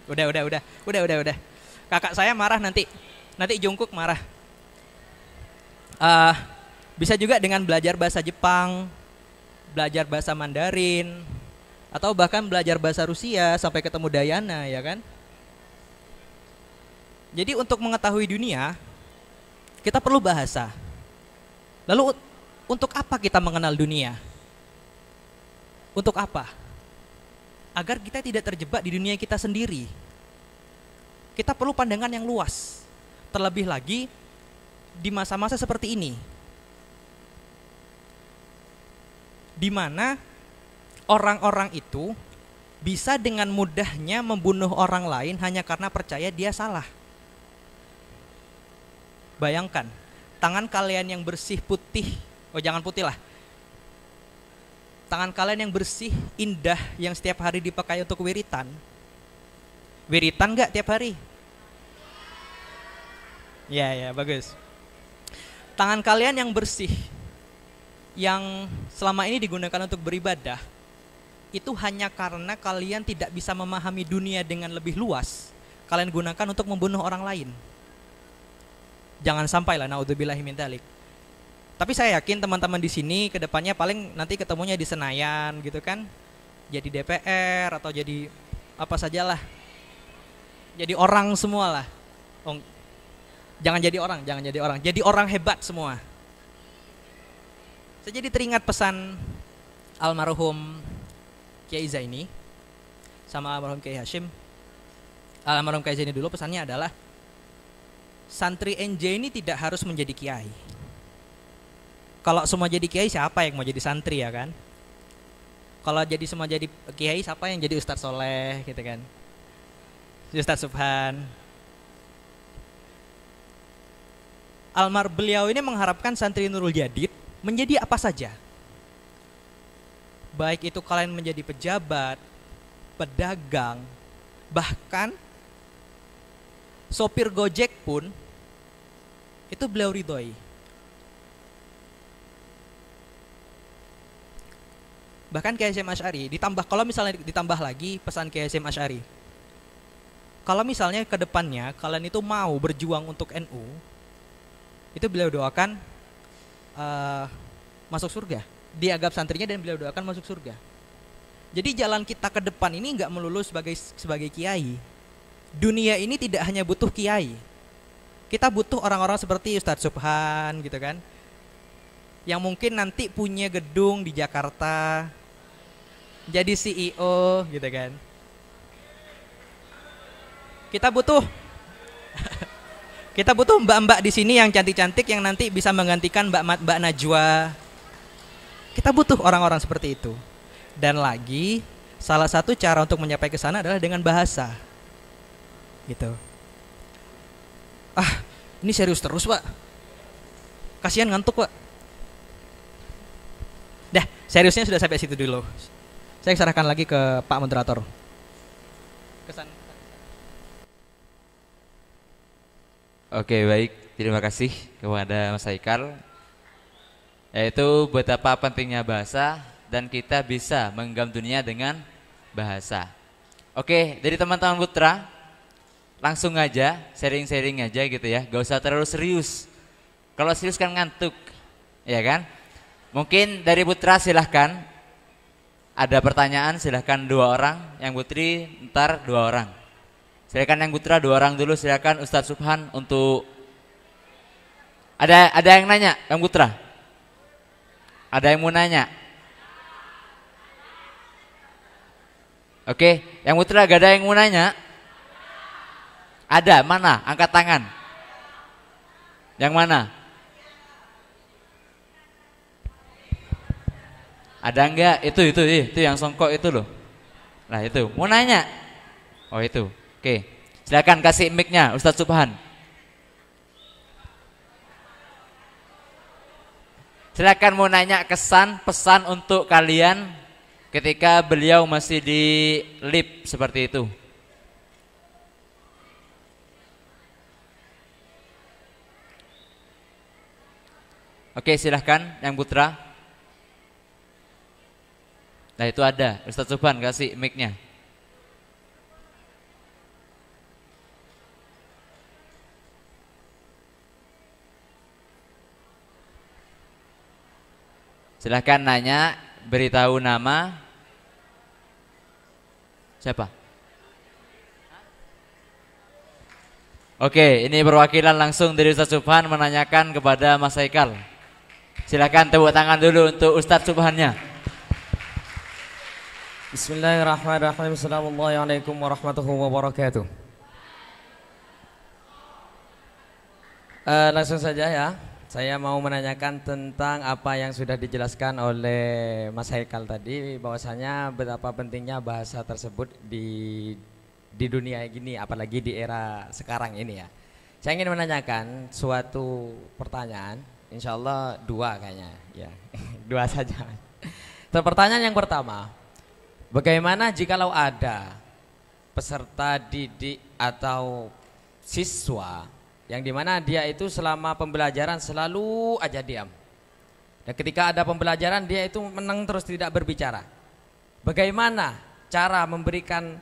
Udah. Kakak saya marah nanti Jungkook marah. Bisa juga dengan belajar bahasa Jepang, belajar bahasa Mandarin, atau bahkan belajar bahasa Rusia sampai ketemu Dayana, ya kan? Jadi untuk mengetahui dunia, kita perlu bahasa. Lalu untuk apa kita mengenal dunia? Untuk apa? agar kita tidak terjebak di dunia kita sendiri. Kita perlu pandangan yang luas. Terlebih lagi di masa-masa seperti ini, di mana orang-orang itu bisa dengan mudahnya membunuh orang lain hanya karena percaya dia salah. Bayangkan, tangan kalian yang bersih putih, jangan putih lah, tangan kalian yang bersih, indah, yang setiap hari dipakai untuk wiritan gak tiap hari? Ya, bagus. Tangan kalian yang bersih, yang selama ini digunakan untuk beribadah, itu hanya karena kalian tidak bisa memahami dunia dengan lebih luas, kalian gunakan untuk membunuh orang lain. Jangan sampai lah, naudzubillahi min dzalik. Tapi saya yakin teman-teman di sini kedepannya paling nanti ketemunya di Senayan gitu kan, jadi DPR atau jadi apa sajalah, jadi orang semua lah. Jangan jadi orang, jadi orang hebat semua. Saya jadi teringat pesan almarhum Kiai Zaini sama almarhum Kiai Hashim. Almarhum Kiai Zaini dulu pesannya adalah, santri NJ ini tidak harus menjadi kiai. Kalau semua jadi kiai, siapa yang mau jadi santri ya kan? Kalau jadi semua jadi kiai, siapa yang jadi Ustadz Soleh gitu kan? Ustadz Subhan. Beliau ini mengharapkan santri Nurul Jadid menjadi apa saja. Baik itu kalian menjadi pejabat, pedagang, bahkan sopir Gojek pun itu beliau ridhoi. Bahkan Kiai Hasyim Asy'ari kalau misalnya ditambah lagi pesan Kiai Hasyim Asy'ari, kalau misalnya ke depannya kalian itu mau berjuang untuk NU, itu beliau doakan masuk surga. Dianggap santrinya dan beliau doakan masuk surga. Jadi jalan kita ke depan ini nggak melulu sebagai kiai. Dunia ini tidak hanya butuh kiai. Kita butuh orang-orang seperti Ustadz Subhan gitu kan, yang mungkin nanti punya gedung di Jakarta, jadi CEO gitu kan. Kita butuh mbak-mbak di sini yang cantik-cantik yang nanti bisa menggantikan Mbak Najwa. Kita butuh orang-orang seperti itu. Dan lagi, salah satu cara untuk mencapai ke sana adalah dengan bahasa. Gitu. Ini serius terus, Pak. Kasihan ngantuk, Pak. Dah, seriusnya sudah sampai situ dulu. Saya serahkan lagi ke Pak Moderator. Kesan. Oke, baik. Terima kasih kepada Mas Haikal. Yaitu betapa pentingnya bahasa dan kita bisa menggenggam dunia dengan bahasa. Oke, dari teman-teman putra, langsung aja, sharing-sharing aja gitu ya. Gak usah terlalu serius. Kalau serius kan ngantuk, ya kan? Mungkin dari putra silahkan. Ada pertanyaan silahkan 2 orang. Yang putri ntar 2 orang. Silakan yang putra 2 orang dulu. Silakan Ustadz Subhan untuk. Ada yang nanya, yang putra? Ada yang mau nanya? Oke, yang putra gak ada yang mau nanya? Ada, mana? Angkat tangan. Yang mana? Ada enggak? Itu yang songkok itu loh. Nah itu, mau nanya? Oh itu, oke. Silakan kasih mic-nya Ustadz Subhan. Silakan mau nanya kesan, pesan untuk kalian ketika beliau masih di lift seperti itu. Oke, silahkan yang putra. Nah itu ada, Ustadz Subhan kasih mic-nya. Silahkan nanya, beritahu nama. Siapa? Oke, ini perwakilan langsung dari Ustadz Subhan menanyakan kepada Mas Haikal. Silahkan tepuk tangan dulu untuk Ustadz Subhannya. Bismillahirrahmanirrahim. Assalamualaikum warahmatullahi wabarakatuh. Langsung saja ya. Saya mau menanyakan tentang apa yang sudah dijelaskan oleh Mas Haikal tadi, bahwasanya betapa pentingnya bahasa tersebut di dunia gini, apalagi di era sekarang ini ya. Saya ingin menanyakan suatu pertanyaan, insya Allah dua kayaknya ya. Dua saja. Pertanyaan yang pertama, bagaimana jikalau ada peserta didik atau siswa yang dimana dia itu selama pembelajaran selalu aja diam, dan ketika ada pembelajaran dia itu menang terus tidak berbicara. Bagaimana cara memberikan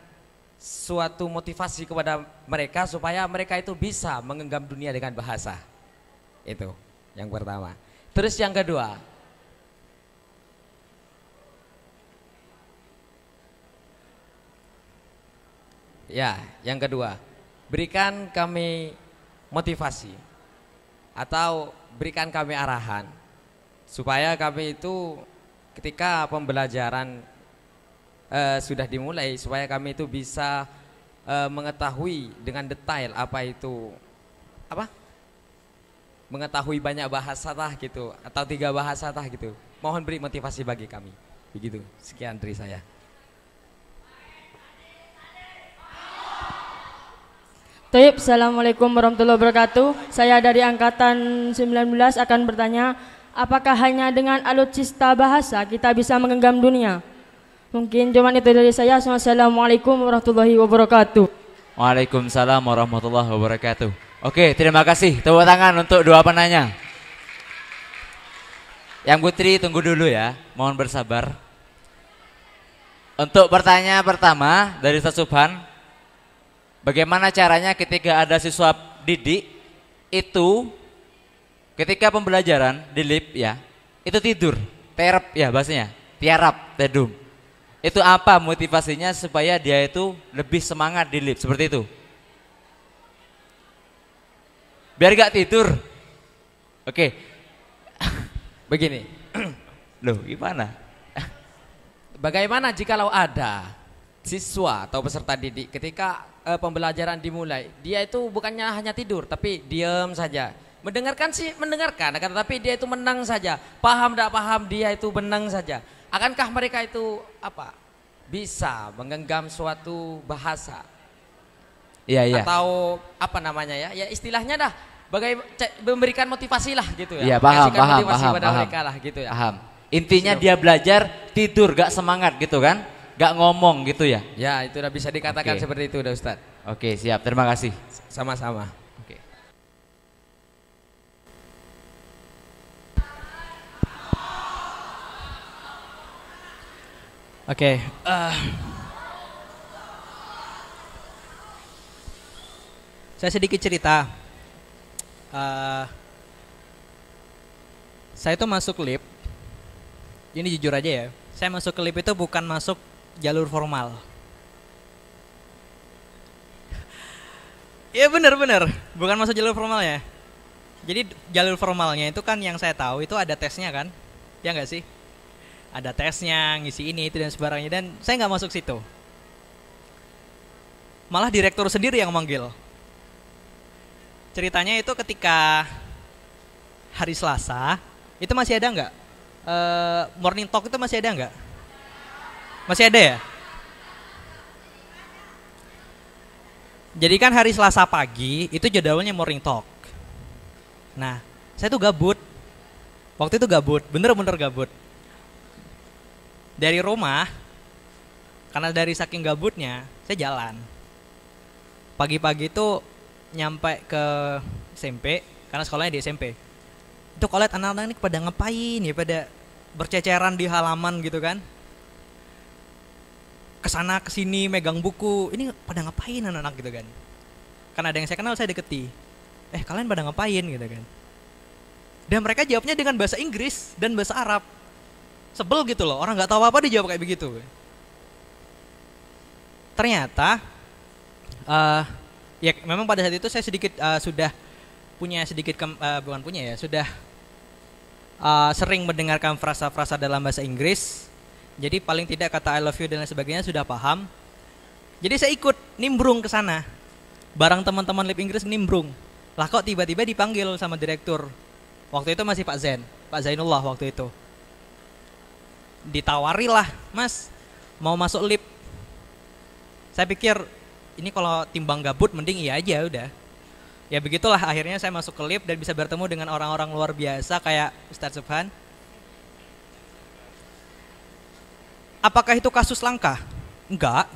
suatu motivasi kepada mereka supaya mereka itu bisa menggenggam dunia dengan bahasa? Itu yang pertama. Terus yang kedua, berikan kami motivasi atau berikan kami arahan supaya kami itu ketika pembelajaran sudah dimulai, supaya kami itu bisa mengetahui dengan detail apa itu mengetahui banyak bahasa tah gitu, atau 3 bahasa tah gitu. Mohon beri motivasi bagi kami. Begitu. Sekian dari saya. Taib, Assalamualaikum warahmatullahi wabarakatuh. Saya dari angkatan 19 akan bertanya, apakah hanya dengan alutsista bahasa kita bisa menggenggam dunia? Mungkin cuma itu dari saya. Assalamualaikum warahmatullahi wabarakatuh. Waalaikumsalam warahmatullahi wabarakatuh. Oke, terima kasih. Tepuk tangan untuk 2 penanya. Yang Putri tunggu dulu ya, mohon bersabar. Untuk pertanyaan pertama dari Ustaz Subhan, bagaimana caranya ketika ada siswa didik itu ketika pembelajaran di lip ya, itu tidur, terap ya bahasanya, tiarap, tedum. Itu apa motivasinya supaya dia itu lebih semangat di lip seperti itu? Biar gak tidur. Oke. Begini. Loh, gimana? Bagaimana jikalau ada siswa atau peserta didik ketika pembelajaran dimulai, dia itu bukannya hanya tidur tapi diam saja. Mendengarkan sih mendengarkan, akan tetapi dia itu menang saja. Paham tidak paham dia itu menang saja. Akankah mereka itu bisa menggenggam suatu bahasa? Iya, iya. Atau apa namanya ya? Ya istilahnya dah memberikan motivasi lah gitu ya. Iya, paham, motivasi pada paham. mereka lah gitu ya. Paham. Intinya dia belajar tidur gak semangat gitu kan? Gak ngomong gitu ya? Ya, itu udah bisa dikatakan seperti itu udah Ustaz. Oke, siap. Terima kasih. Sama-sama. Oke. Oke. Saya sedikit cerita. Saya itu masuk lip. Ini jujur aja ya. Saya masuk ke lip itu bukan masuk jalur formal. Ya benar-benar, bukan masuk jalur formal ya. Jadi jalur formalnya itu kan yang saya tahu itu ada tesnya kan, ya nggak sih? Ada tesnya, ngisi ini itu dan sebagainya, dan saya nggak masuk situ. Malah direktur sendiri yang manggil. Ceritanya itu ketika hari Selasa, itu masih ada nggak? Morning talk itu masih ada nggak? Masih ada ya? Jadi kan hari Selasa pagi itu jadwalnya morning talk. Nah, saya tuh gabut. Waktu itu gabut, bener-bener gabut. Dari rumah, karena dari saking gabutnya, saya jalan. Pagi-pagi itu nyampe ke SMP, karena sekolahnya di SMP. Itu kalau lihat anak-anak ini pada ngapain ya, pada berceceran di halaman gitu kan. Kesana kesini megang buku, ini pada ngapain anak-anak gitu kan. Karena ada yang saya kenal, saya deketi. Kalian pada ngapain gitu kan. Dan mereka jawabnya dengan bahasa Inggris dan bahasa Arab. Sebel gitu loh, orang gak tahu apa dijawab kayak begitu. Ternyata ya memang pada saat itu saya sedikit sudah punya sedikit bukan punya ya, sudah sering mendengarkan frasa-frasa dalam bahasa Inggris. Jadi paling tidak kata I love you dan lain sebagainya sudah paham. Jadi saya ikut nimbrung ke sana. Barang teman-teman lip Inggris nimbrung. Lah kok tiba-tiba dipanggil sama direktur. Waktu itu masih Pak Zainullah waktu itu. Ditawari lah, Mas, mau masuk lip. Saya pikir ini kalau timbang gabut mending iya aja udah. Ya begitulah akhirnya saya masuk ke lip dan bisa bertemu dengan orang-orang luar biasa kayak Ustadz Subhan. Apakah itu kasus langka? Enggak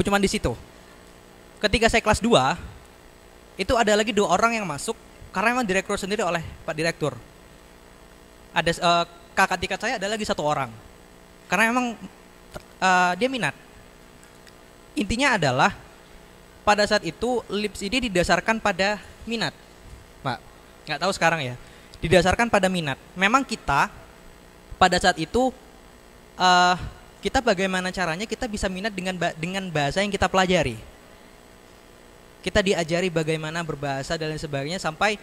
cuma di situ. Ketika saya kelas 2, itu ada lagi 2 orang yang masuk karena memang direktur sendiri oleh Pak Direktur. Ada kakak tingkat saya ada lagi 1 orang. Karena memang dia minat. Intinya adalah pada saat itu LIPS ini didasarkan pada minat, Pak. Nggak tahu sekarang ya. Didasarkan pada minat. Memang kita pada saat itu kita bagaimana caranya kita bisa minat dengan bahasa yang kita pelajari. Kita diajari bagaimana berbahasa dan lain sebagainya sampai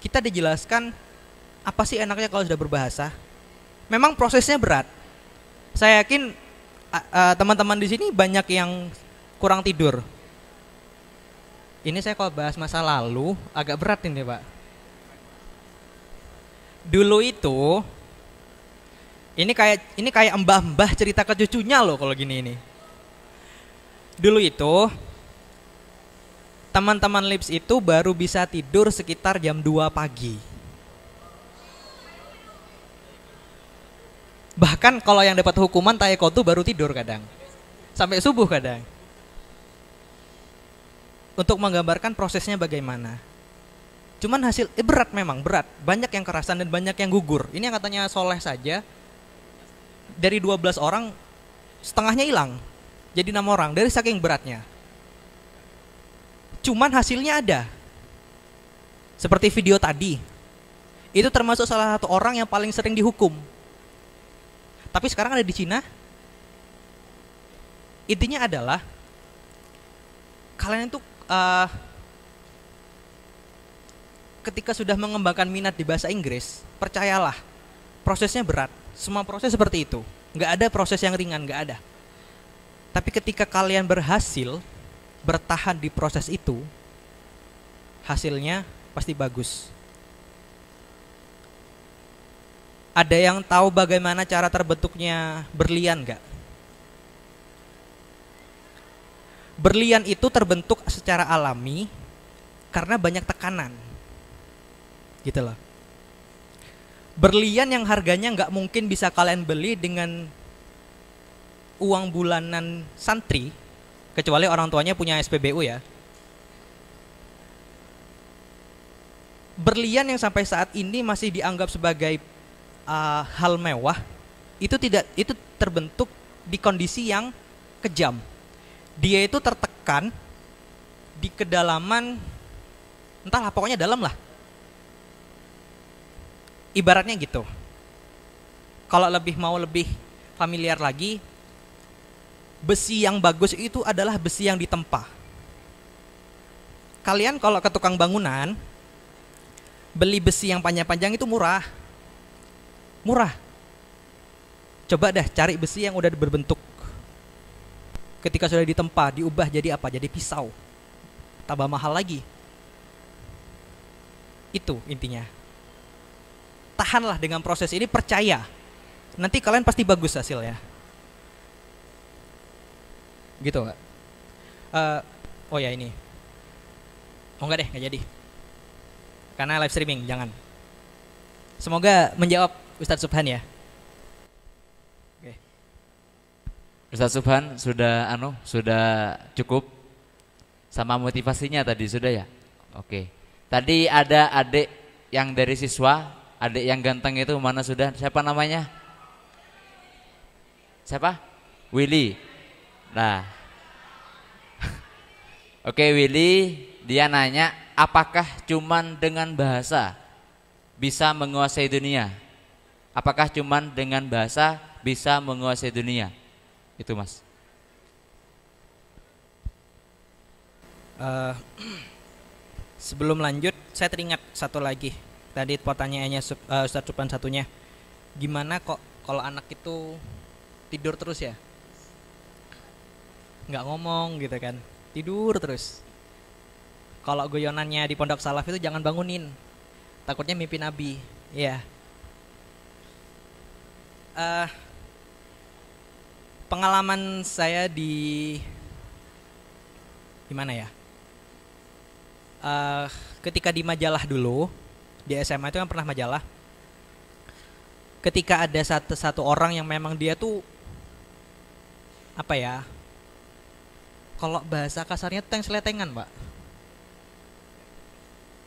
kita dijelaskan apa sih enaknya kalau sudah berbahasa. Memang prosesnya berat. Saya yakin teman-teman di sini banyak yang kurang tidur. Ini saya kalau bahas masa lalu agak berat ini, Pak. Dulu itu ini kayak mbah-mbah cerita ke cucunya loh kalau gini ini. Dulu itu teman-teman LIPS itu baru bisa tidur sekitar jam 2 pagi. Bahkan kalau yang dapat hukuman taekwondo baru tidur kadang. Sampai subuh kadang. Untuk menggambarkan prosesnya bagaimana. Cuman hasil berat memang, berat. Banyak yang kerasan dan banyak yang gugur. Ini yang katanya soleh saja. Dari 12 orang, setengahnya hilang. Jadi 6 orang, dari saking beratnya. Cuman hasilnya ada. Seperti video tadi. Itu termasuk salah satu orang yang paling sering dihukum. Tapi sekarang ada di Cina. Intinya adalah kalian itu ketika sudah mengembangkan minat di bahasa Inggris, percayalah prosesnya berat. Semua proses seperti itu. Nggak ada proses yang ringan, nggak ada. Tapi ketika kalian berhasil bertahan di proses itu, hasilnya pasti bagus. Ada yang tahu bagaimana cara terbentuknya berlian nggak? Berlian itu terbentuk secara alami karena banyak tekanan, gitu loh. Berlian yang harganya nggak mungkin bisa kalian beli dengan uang bulanan santri, kecuali orang tuanya punya SPBU ya. Berlian yang sampai saat ini masih dianggap sebagai hal mewah, itu terbentuk di kondisi yang kejam. Dia itu tertekan di kedalaman, entahlah pokoknya dalam lah. Ibaratnya gitu. Kalau mau lebih familiar lagi, besi yang bagus itu adalah besi yang ditempa. Kalian kalau ke tukang bangunan, beli besi yang panjang-panjang itu murah. Murah. Coba dah cari besi yang udah berbentuk. Ketika sudah ditempa, diubah jadi apa? Jadi pisau. Tambah mahal lagi. Itu intinya. Tahanlah dengan proses ini, percaya. Nanti kalian pasti bagus hasilnya. Gitu Kak. Oh ya ini. Oh enggak deh, enggak jadi. Karena live streaming, jangan. Semoga menjawab Ustadz Subhan ya. Oke. Ustadz Subhan sudah cukup sama motivasinya tadi sudah ya. Oke. Tadi ada adik yang dari siswa, adik yang ganteng itu mana sudah? Siapa namanya? Siapa? Willy. Nah. Oke, Willy, dia nanya, apakah cuman dengan bahasa bisa menguasai dunia? Apakah cuman dengan bahasa bisa menguasai dunia? Itu Mas. Sebelum lanjut, saya teringat satu lagi. Tadi pertanyaannya Ustadz Subhan satunya. gimana kok kalau anak itu tidur terus ya, nggak ngomong gitu kan, tidur terus. Kalau guyonannya di pondok salaf itu jangan bangunin, takutnya mimpi Nabi. Ya. Pengalaman saya di mana ya? Ketika di majalah dulu, di SMA itu kan pernah majalah. Ketika ada satu orang yang memang dia tuh apa ya? Kalau bahasa kasarnya tuh tengsletengan, Pak.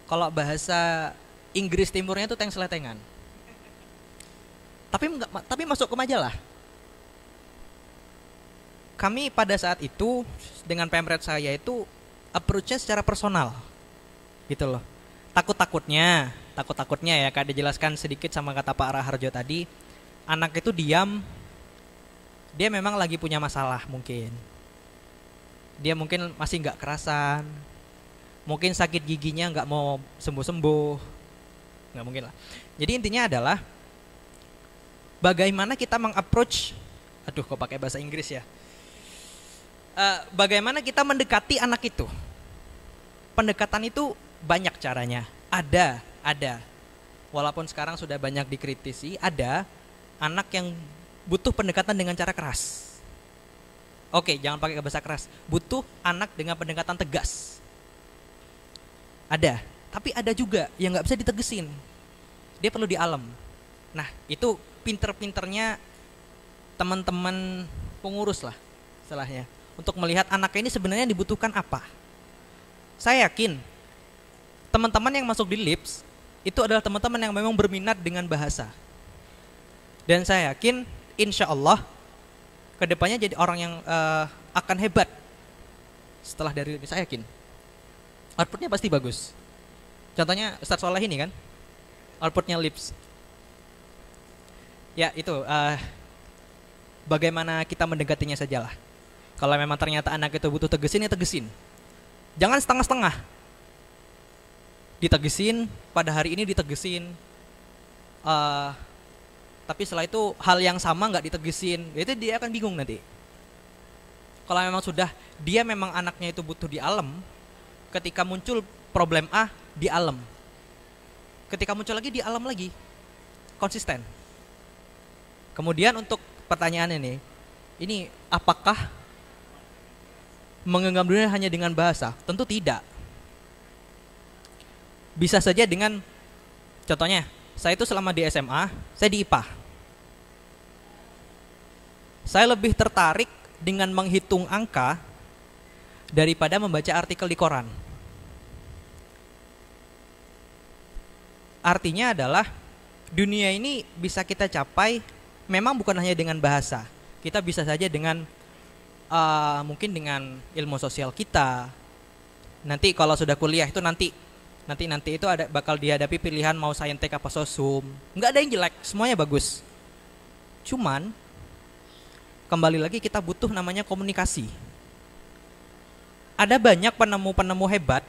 Kalau bahasa Inggris timurnya tuh tengsletengan. Tapi masuk ke majalah. Kami pada saat itu dengan pemret saya itu approach-nya secara personal. Gitu loh. Takut-takutnya ya, kayak dijelaskan sedikit sama kata Pak Raharjo tadi, anak itu diam, dia memang lagi punya masalah mungkin. Dia mungkin masih nggak kerasan, mungkin sakit giginya nggak mau sembuh-sembuh, nggak mungkin lah. Jadi intinya adalah bagaimana kita mengapproach, aduh kok pakai bahasa Inggris ya, bagaimana kita mendekati anak itu. Pendekatan itu banyak caranya, ada. Walaupun sekarang sudah banyak dikritisi, ada anak yang butuh pendekatan dengan cara keras. Oke, jangan pakai bahasa keras. Butuh anak dengan pendekatan tegas. Ada, tapi ada juga yang nggak bisa ditegesin. Dia perlu dialem. Nah, itu pinter-pinternya teman-teman pengurus lah, istilahnya, untuk melihat anaknya ini sebenarnya dibutuhkan apa. Saya yakin teman-teman yang masuk di LIPS itu adalah teman-teman yang memang berminat dengan bahasa. Dan saya yakin insya Allah kedepannya jadi orang yang akan hebat setelah dari ini, saya yakin outputnya pasti bagus. Contohnya Ustadz Soleh ini kan outputnya LIPS ya. Itu bagaimana kita mendekatinya sajalah. Kalau memang ternyata anak itu butuh tegesin, ya tegesin, jangan setengah-setengah. Ditegesin, pada hari ini ditegesin, tapi setelah itu hal yang sama nggak ditegesin, itu dia akan bingung nanti. Kalau memang sudah dia memang anaknya itu butuh dialem, ketika muncul problem A dialem, ketika muncul lagi dialem lagi, konsisten. Kemudian untuk pertanyaan ini apakah menggenggam dunia hanya dengan bahasa? Tentu tidak. Bisa saja dengan, contohnya, saya itu selama di SMA, saya di IPA. Saya lebih tertarik dengan menghitung angka daripada membaca artikel di koran. Artinya adalah dunia ini bisa kita capai memang bukan hanya dengan bahasa. Kita bisa saja dengan mungkin dengan ilmu sosial kita. Nanti kalau sudah kuliah itu nanti itu bakal dihadapi pilihan mau saintek apa sosum. Nggak ada yang jelek, semuanya bagus. Cuman kembali lagi kita butuh namanya komunikasi. Ada banyak penemu-penemu hebat,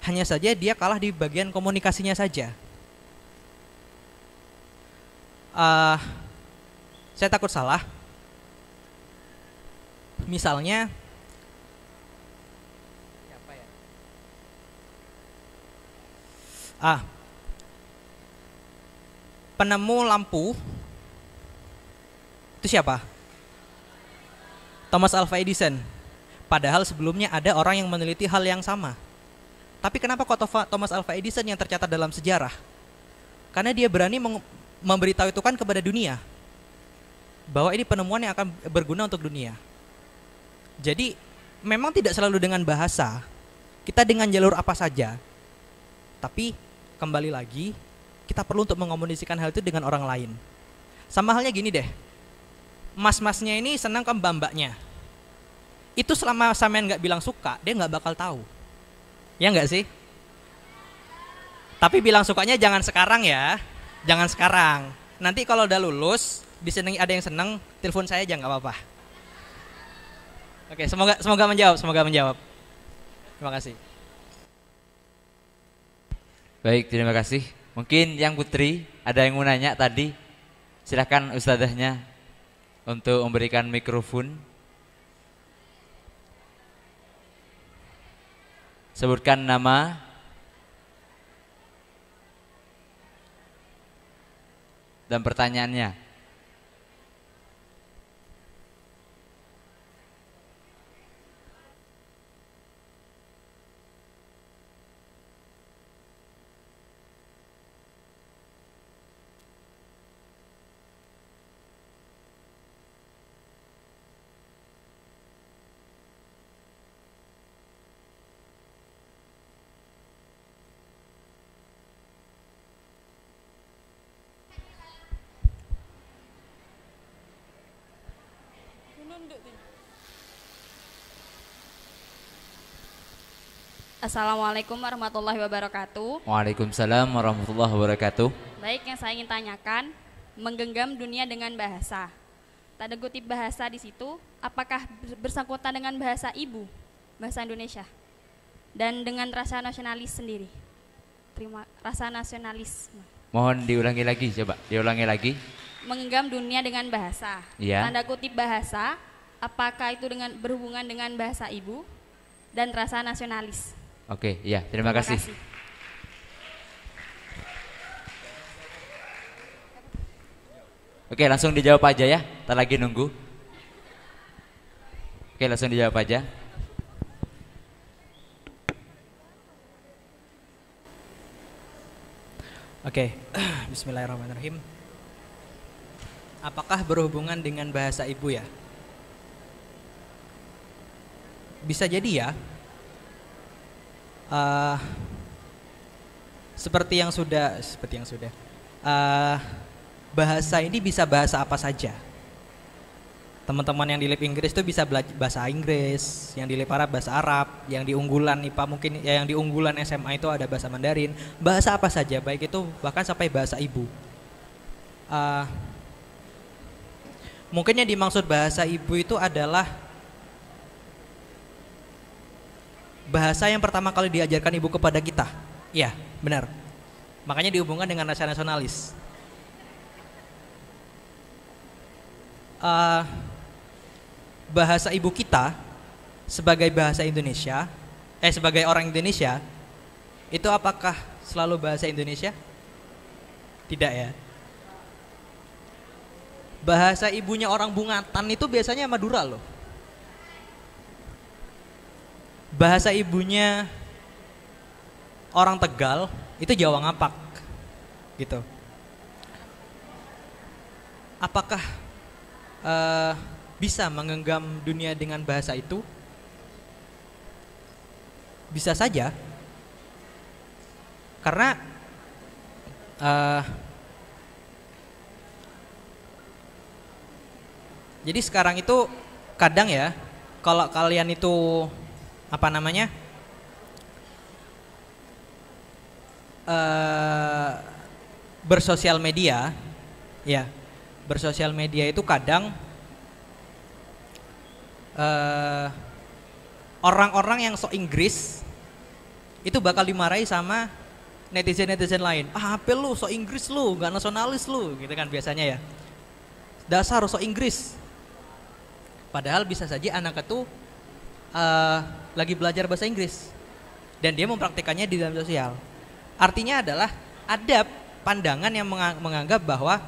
hanya saja dia kalah di bagian komunikasinya saja. Saya takut salah. Misalnya penemu lampu itu siapa? Thomas Alva Edison. Padahal sebelumnya ada orang yang meneliti hal yang sama. Tapi kenapa kok Thomas Alva Edison yang tercatat dalam sejarah? Karena dia berani memberitahu itu kan kepada dunia bahwa ini penemuan yang akan berguna untuk dunia. Jadi memang tidak selalu dengan bahasa, kita dengan jalur apa saja. Tapi kembali lagi, kita perlu untuk mengomunikasikan hal itu dengan orang lain. Sama halnya gini deh, mas-masnya ini senang ke mbak-mbaknya. Itu selama sampean nggak bilang suka, dia nggak bakal tahu. Ya nggak sih? Tapi bilang sukanya jangan sekarang ya, jangan sekarang. Nanti kalau udah lulus, disenangi ada yang seneng, telepon saya aja nggak apa-apa. Oke, semoga menjawab. Terima kasih. Baik, terima kasih. Mungkin yang Putri Ada yang mau nanya tadi? Silahkan ustadzahnya untuk memberikan mikrofon. Sebutkan nama. Dan pertanyaannya. Assalamualaikum warahmatullahi wabarakatuh. Waalaikumsalam warahmatullahi wabarakatuh. Baik, yang saya ingin tanyakan, menggenggam dunia dengan bahasa. Tanda kutip bahasa di situ, apakah bersangkutan dengan bahasa ibu, bahasa Indonesia, dan dengan rasa nasionalis sendiri? Rasa nasionalis. Mohon diulangi lagi, coba diulangi lagi. Menggenggam dunia dengan bahasa. Iya. Tanda kutip bahasa, apakah itu dengan berhubungan dengan bahasa ibu dan rasa nasionalis? Oke, ya, terima kasih. Oke, langsung dijawab aja ya. Ntar lagi nunggu. Oke, langsung dijawab aja. Oke, bismillahirrahmanirrahim. Apakah berhubungan dengan bahasa ibu ya? Bisa jadi ya. Seperti yang sudah, bahasa ini bisa bahasa apa saja. Teman-teman yang di lab Inggris itu bisa belajar bahasa Inggris, yang di lab Arab bahasa Arab, yang di unggulan IPA mungkin ya, yang di unggulan SMA itu ada bahasa Mandarin, bahasa apa saja, baik itu bahkan sampai bahasa ibu. Mungkin yang dimaksud bahasa ibu itu adalah bahasa yang pertama kali diajarkan ibu kepada kita. Iya, benar. Makanya dihubungkan dengan rasa nasionalis. Bahasa ibu kita sebagai bahasa Indonesia, sebagai orang Indonesia, itu apakah selalu bahasa Indonesia? Tidak ya. Bahasa ibunya orang Bungatan itu biasanya Madura loh. Bahasa ibunya orang Tegal itu Jawa Ngapak gitu. Apakah bisa menggenggam dunia dengan bahasa itu? Bisa saja, karena jadi sekarang itu kadang ya, kalau kalian itu bersosial media, ya, bersosial media itu kadang orang-orang yang sok Inggris itu bakal dimarahi sama netizen-netizen lain. Apa lu sok Inggris lu, gak nasionalis lu, gitu kan biasanya ya. Dasar sok Inggris. Padahal bisa saja anak itu lagi belajar bahasa Inggris dan dia mempraktikannya di dalam sosial. Artinya adalah ada pandangan yang menganggap bahwa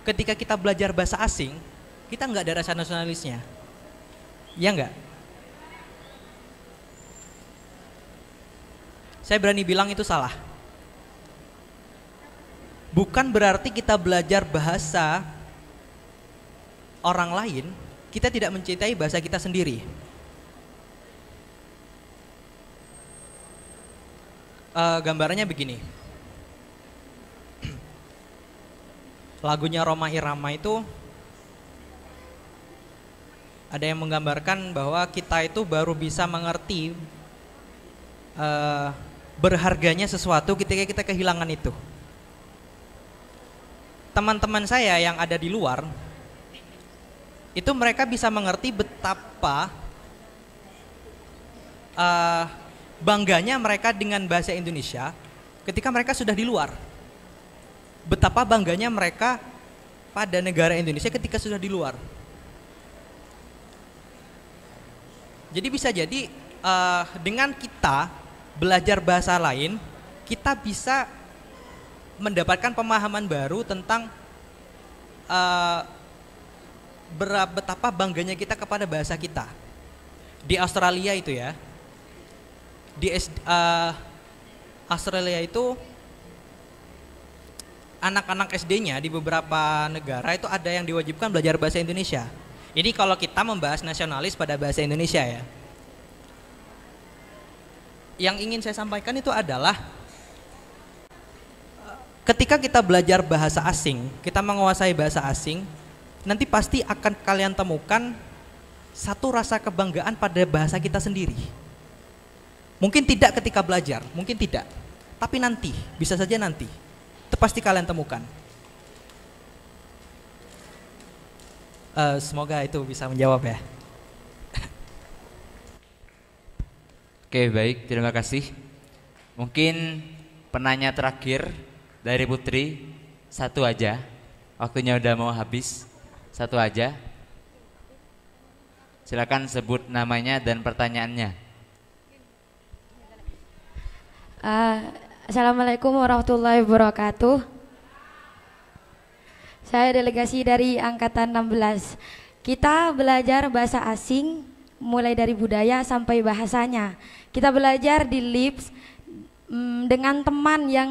ketika kita belajar bahasa asing, kita nggak ada rasa nasionalisnya. Ya enggak? Saya berani bilang itu salah. Bukan berarti kita belajar bahasa orang lain, kita tidak mencintai bahasa kita sendiri. Gambarannya begini. Lagunya Rhoma Irama itu ada yang menggambarkan bahwa kita itu baru bisa mengerti berharganya sesuatu ketika kita kehilangan itu. Teman-teman saya yang ada di luar itu mereka bisa mengerti betapa bangganya mereka dengan bahasa Indonesia ketika mereka sudah di luar. betapa bangganya mereka pada negara Indonesia ketika sudah di luar. Jadi bisa jadi dengan kita belajar bahasa lain, kita bisa mendapatkan pemahaman baru tentang betapa bangganya kita kepada bahasa kita. Di Australia itu ya, di Australia itu anak-anak SD-nya di beberapa negara itu ada yang diwajibkan belajar bahasa Indonesia. Ini kalau kita membahas nasionalis pada bahasa Indonesia ya. Yang ingin saya sampaikan itu adalah ketika kita belajar bahasa asing, kita menguasai bahasa asing, nanti pasti akan kalian temukan satu rasa kebanggaan pada bahasa kita sendiri. Mungkin tidak ketika belajar, mungkin tidak. Tapi nanti, bisa saja nanti. Itu pasti kalian temukan. Semoga itu bisa menjawab ya. Oke, baik, terima kasih. Mungkin penanya terakhir dari Putri, satu aja. Waktunya udah mau habis, satu aja. Silakan sebut namanya dan pertanyaannya. Assalamualaikum warahmatullahi wabarakatuh. Saya delegasi dari Angkatan 16. Kita belajar bahasa asing mulai dari budaya sampai bahasanya. Kita belajar di LIPS dengan teman yang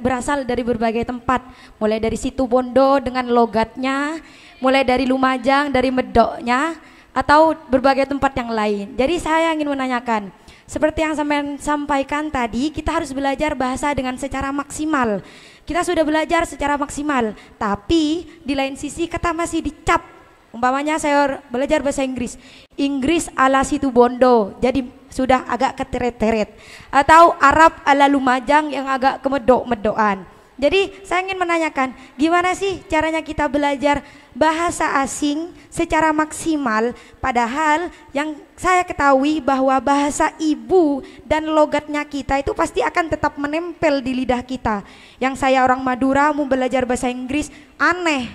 berasal dari berbagai tempat, mulai dari Situbondo dengan logatnya, mulai dari Lumajang, dari Medoknya, atau berbagai tempat yang lain. Jadi saya ingin menanyakan, seperti yang saya sampaikan tadi, kita harus belajar bahasa dengan secara maksimal. Kita sudah belajar secara maksimal, tapi di lain sisi kita masih dicap. Umpamanya saya belajar bahasa Inggris, Inggris ala Situbondo, jadi sudah agak keteret-teret. Atau Arab ala Lumajang yang agak kemedok-medokan. Jadi saya ingin menanyakan, gimana sih caranya kita belajar bahasa asing secara maksimal, padahal yang saya ketahui bahwa bahasa ibu dan logatnya kita itu pasti akan tetap menempel di lidah kita. Yang saya orang Madura mau belajar bahasa Inggris aneh.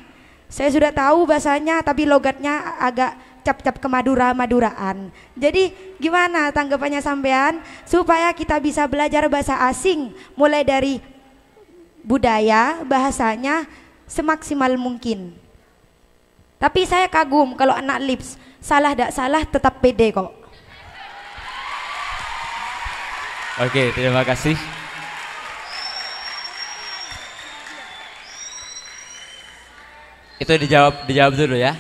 Saya sudah tahu bahasanya tapi logatnya agak cap-cap ke Madura-Maduraan. Jadi gimana tanggapannya sampean supaya kita bisa belajar bahasa asing mulai dari budaya, bahasanya semaksimal mungkin. Tapi saya kagum kalau anak LIPS, salah tidak salah tetap pede kok. Oke, terima kasih. Itu dijawab dulu ya.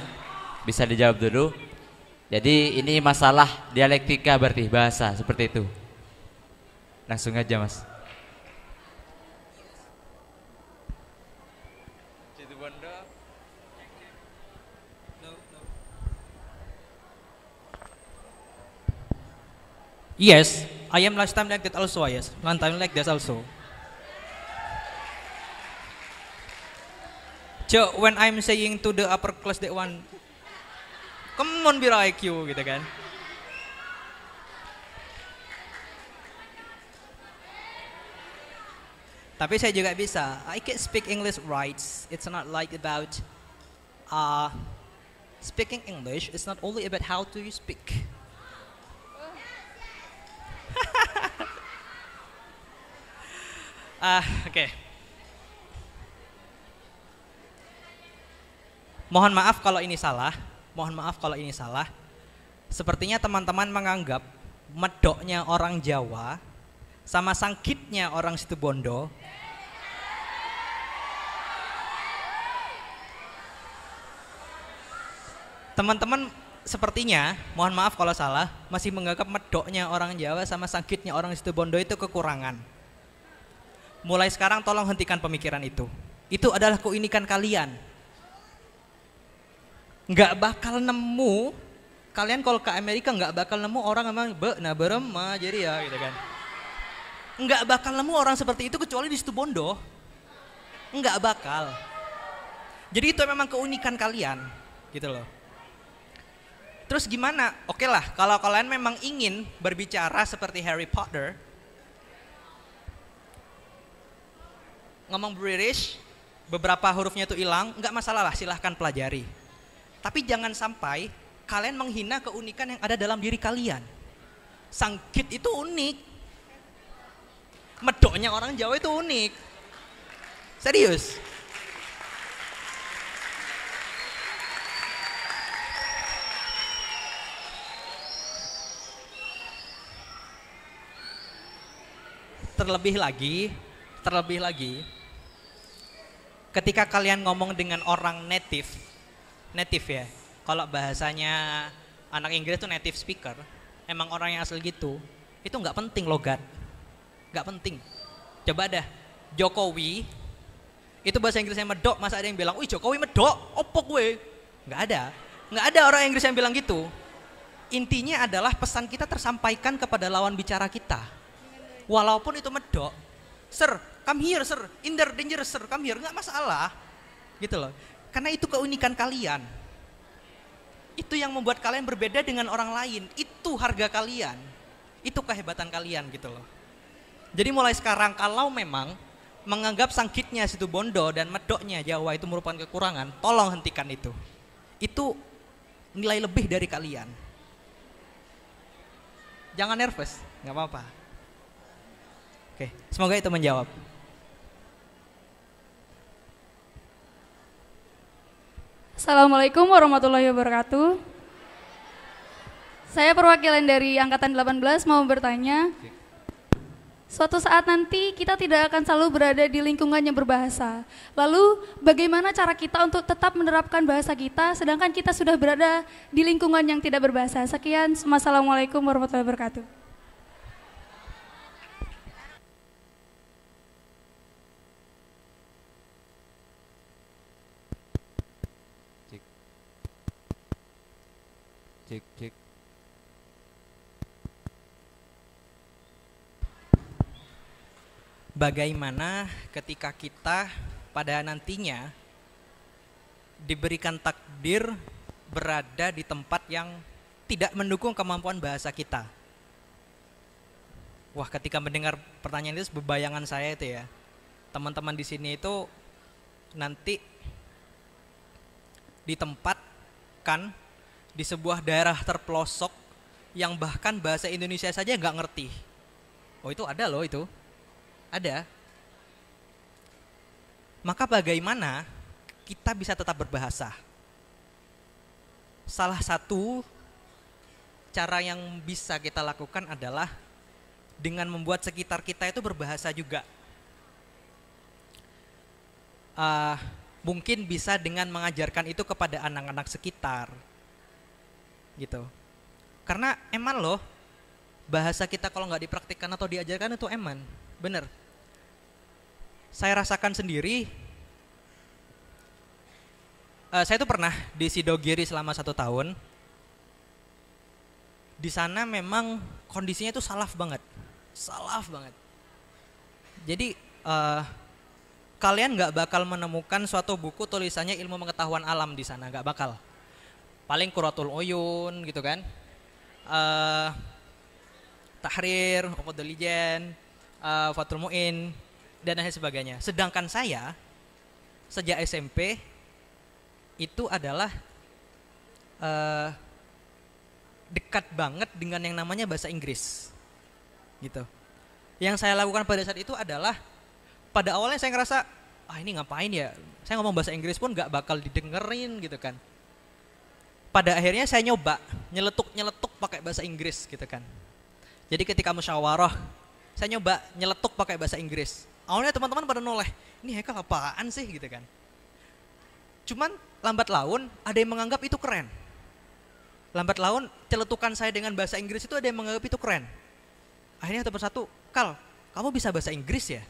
Bisa dijawab dulu. Jadi ini masalah dialektika berarti bahasa seperti itu. Langsung aja Mas. Yes, I am last time like that also, yes. One time like that also. So when I'm saying to the upper class that one, come on be IQ gitu kan. Tapi saya juga bisa. I can speak English right. It's not like about speaking English. It's not only about how to you speak. Oke. Mohon maaf kalau ini salah. Mohon maaf kalau ini salah. Sepertinya teman-teman menganggap medoknya orang Jawa sama sangkitnya orang Situbondo teman-teman sepertinya, mohon maaf kalau salah, masih menganggap medoknya orang Jawa sama sangkitnya orang Situbondo itu kekurangan. Mulai sekarang tolong hentikan pemikiran itu. Itu adalah keunikan kalian. Nggak bakal nemu, kalian kalau ke Amerika nggak bakal nemu orang emang berema jadi ya gitu kan. Nggak bakal nemu orang seperti itu kecuali di Situbondo. Nggak bakal. Jadi itu memang keunikan kalian gitu loh. Terus gimana? Oke lah, kalau kalian memang ingin berbicara seperti Harry Potter, ngomong British, beberapa hurufnya itu hilang, nggak masalah lah, silahkan pelajari. Tapi jangan sampai kalian menghina keunikan yang ada dalam diri kalian. Sangkit itu unik. Medoknya orang Jawa itu unik. Serius. Terlebih lagi, ketika kalian ngomong dengan orang native ya, kalau bahasanya anak Inggris itu native speaker, emang orang yang asli gitu, itu nggak penting logat, nggak penting. Coba dah, Jokowi, itu bahasa Inggrisnya medok, masa ada yang bilang, wih Jokowi medok, opo gue? Nggak ada orang Inggris yang bilang gitu. Intinya adalah pesan kita tersampaikan kepada lawan bicara kita. Walaupun itu medok, sir, come here sir, in there dangerous sir, come here, nggak masalah, gitu loh. Karena itu keunikan kalian, itu yang membuat kalian berbeda dengan orang lain, itu harga kalian, itu kehebatan kalian gitu loh. Jadi mulai sekarang kalau memang menganggap sangkitnya situ Bondo dan medoknya Jawa itu merupakan kekurangan, tolong hentikan itu nilai lebih dari kalian. Jangan nervous, nggak apa-apa. Oke, semoga itu menjawab. Assalamualaikum warahmatullahi wabarakatuh. Saya perwakilan dari Angkatan 18 mau bertanya. Suatu saat nanti kita tidak akan selalu berada di lingkungan yang berbahasa. Lalu bagaimana cara kita untuk tetap menerapkan bahasa kita sedangkan kita sudah berada di lingkungan yang tidak berbahasa? Sekian, wassalamualaikum warahmatullahi wabarakatuh. Cek. Bagaimana ketika kita pada nantinya diberikan takdir berada di tempat yang tidak mendukung kemampuan bahasa kita? Wah, ketika mendengar pertanyaan itu, bebayangan saya itu ya, teman-teman di sini itu nanti ditempatkan di sebuah daerah terpelosok yang bahkan bahasa Indonesia saja nggak ngerti. Oh, itu ada loh, itu ada. Maka bagaimana kita bisa tetap berbahasa? Salah satu cara yang bisa kita lakukan adalah dengan membuat sekitar kita itu berbahasa juga. Mungkin bisa dengan mengajarkan itu kepada anak-anak sekitar, gitu. Karena eman loh, bahasa kita kalau nggak dipraktikkan atau diajarkan itu eman, bener. Saya rasakan sendiri. Saya tuh pernah di Sidogiri selama 1 tahun. Di sana memang kondisinya itu salaf banget. Jadi kalian nggak bakal menemukan suatu buku tulisannya ilmu pengetahuan alam di sana, nggak bakal. Paling Quratul Uyun gitu kan, Tahrir, Uqudul Lijan, Fathul Mu'in, dan lain sebagainya. Sedangkan saya sejak SMP itu adalah dekat banget dengan yang namanya bahasa Inggris, gitu. Yang saya lakukan pada saat itu adalah, pada awalnya saya ngerasa, ini ngapain ya, saya ngomong bahasa Inggris pun gak bakal didengerin gitu kan. Pada akhirnya saya nyoba nyeletuk pakai bahasa Inggris gitu kan. Jadi ketika musyawarah, saya nyoba nyeletuk pakai bahasa Inggris. Awalnya teman-teman pada noleh, ini Haikal apaan sih gitu kan. Cuman lambat laun ada yang menganggap itu keren. Lambat laun celetukan saya dengan bahasa Inggris itu ada yang menganggap itu keren. Akhirnya satu persatu, Kal, kamu bisa bahasa Inggris ya?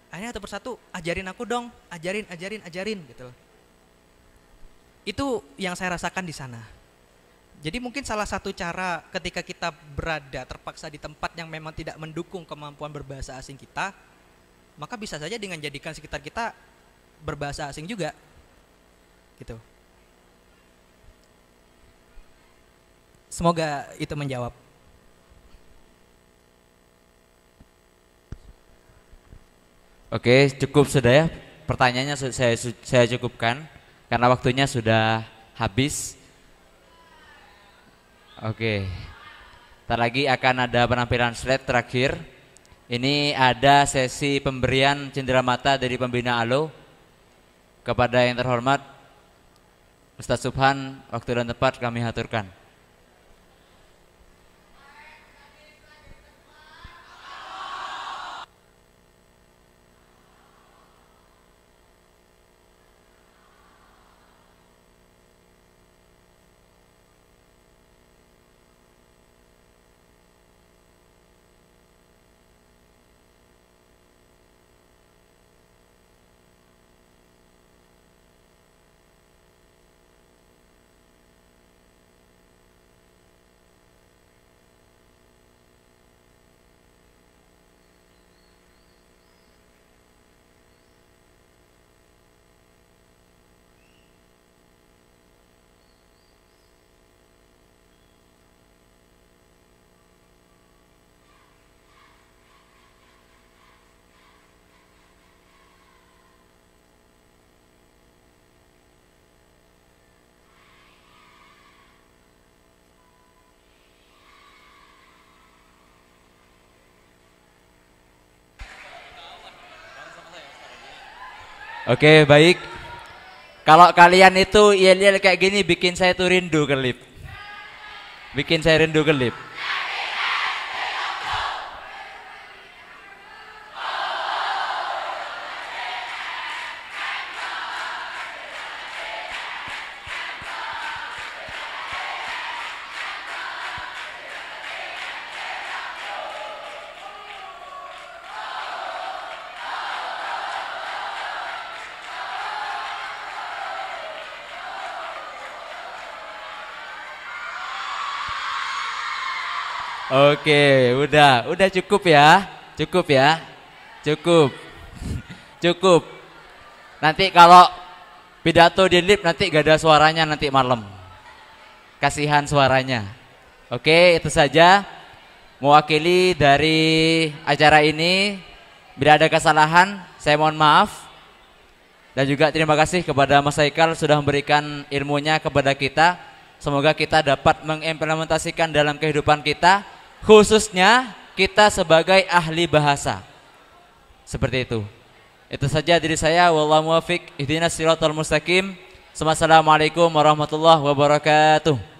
Akhirnya satu persatu, ajarin aku dong, ajarin gitu. Itu yang saya rasakan di sana. Jadi mungkin salah satu cara ketika kita berada terpaksa di tempat yang memang tidak mendukung kemampuan berbahasa asing kita, maka bisa saja dengan jadikan sekitar kita berbahasa asing juga, gitu. Semoga itu menjawab. Oke, cukup sudah ya. Pertanyaannya saya cukupkan karena waktunya sudah habis. Oke. Ntar lagi akan ada penampilan slide terakhir. Ini ada sesi pemberian cenderamata dari pembina ALO kepada yang terhormat Ustaz Subhan. Waktu dan tempat kami haturkan. Oke, baik. Kalau kalian itu yel-yel kayak gini bikin saya tuh rindu ke lip. Bikin saya rindu ke lip. Oke, udah cukup ya, cukup, cukup. Nanti kalau pidato di lip nanti gak ada suaranya nanti malam, kasihan suaranya. Oke, itu saja mewakili dari acara ini. Bila ada kesalahan, saya mohon maaf. Dan juga terima kasih kepada Mas Haikal sudah memberikan ilmunya kepada kita. Semoga kita dapat mengimplementasikan dalam kehidupan kita, khususnya kita sebagai ahli bahasa. Seperti itu. Itu saja dari saya. Wallahu muwaffiq. Ihdinas siratal mustaqim. Assalamualaikum warahmatullahi wabarakatuh.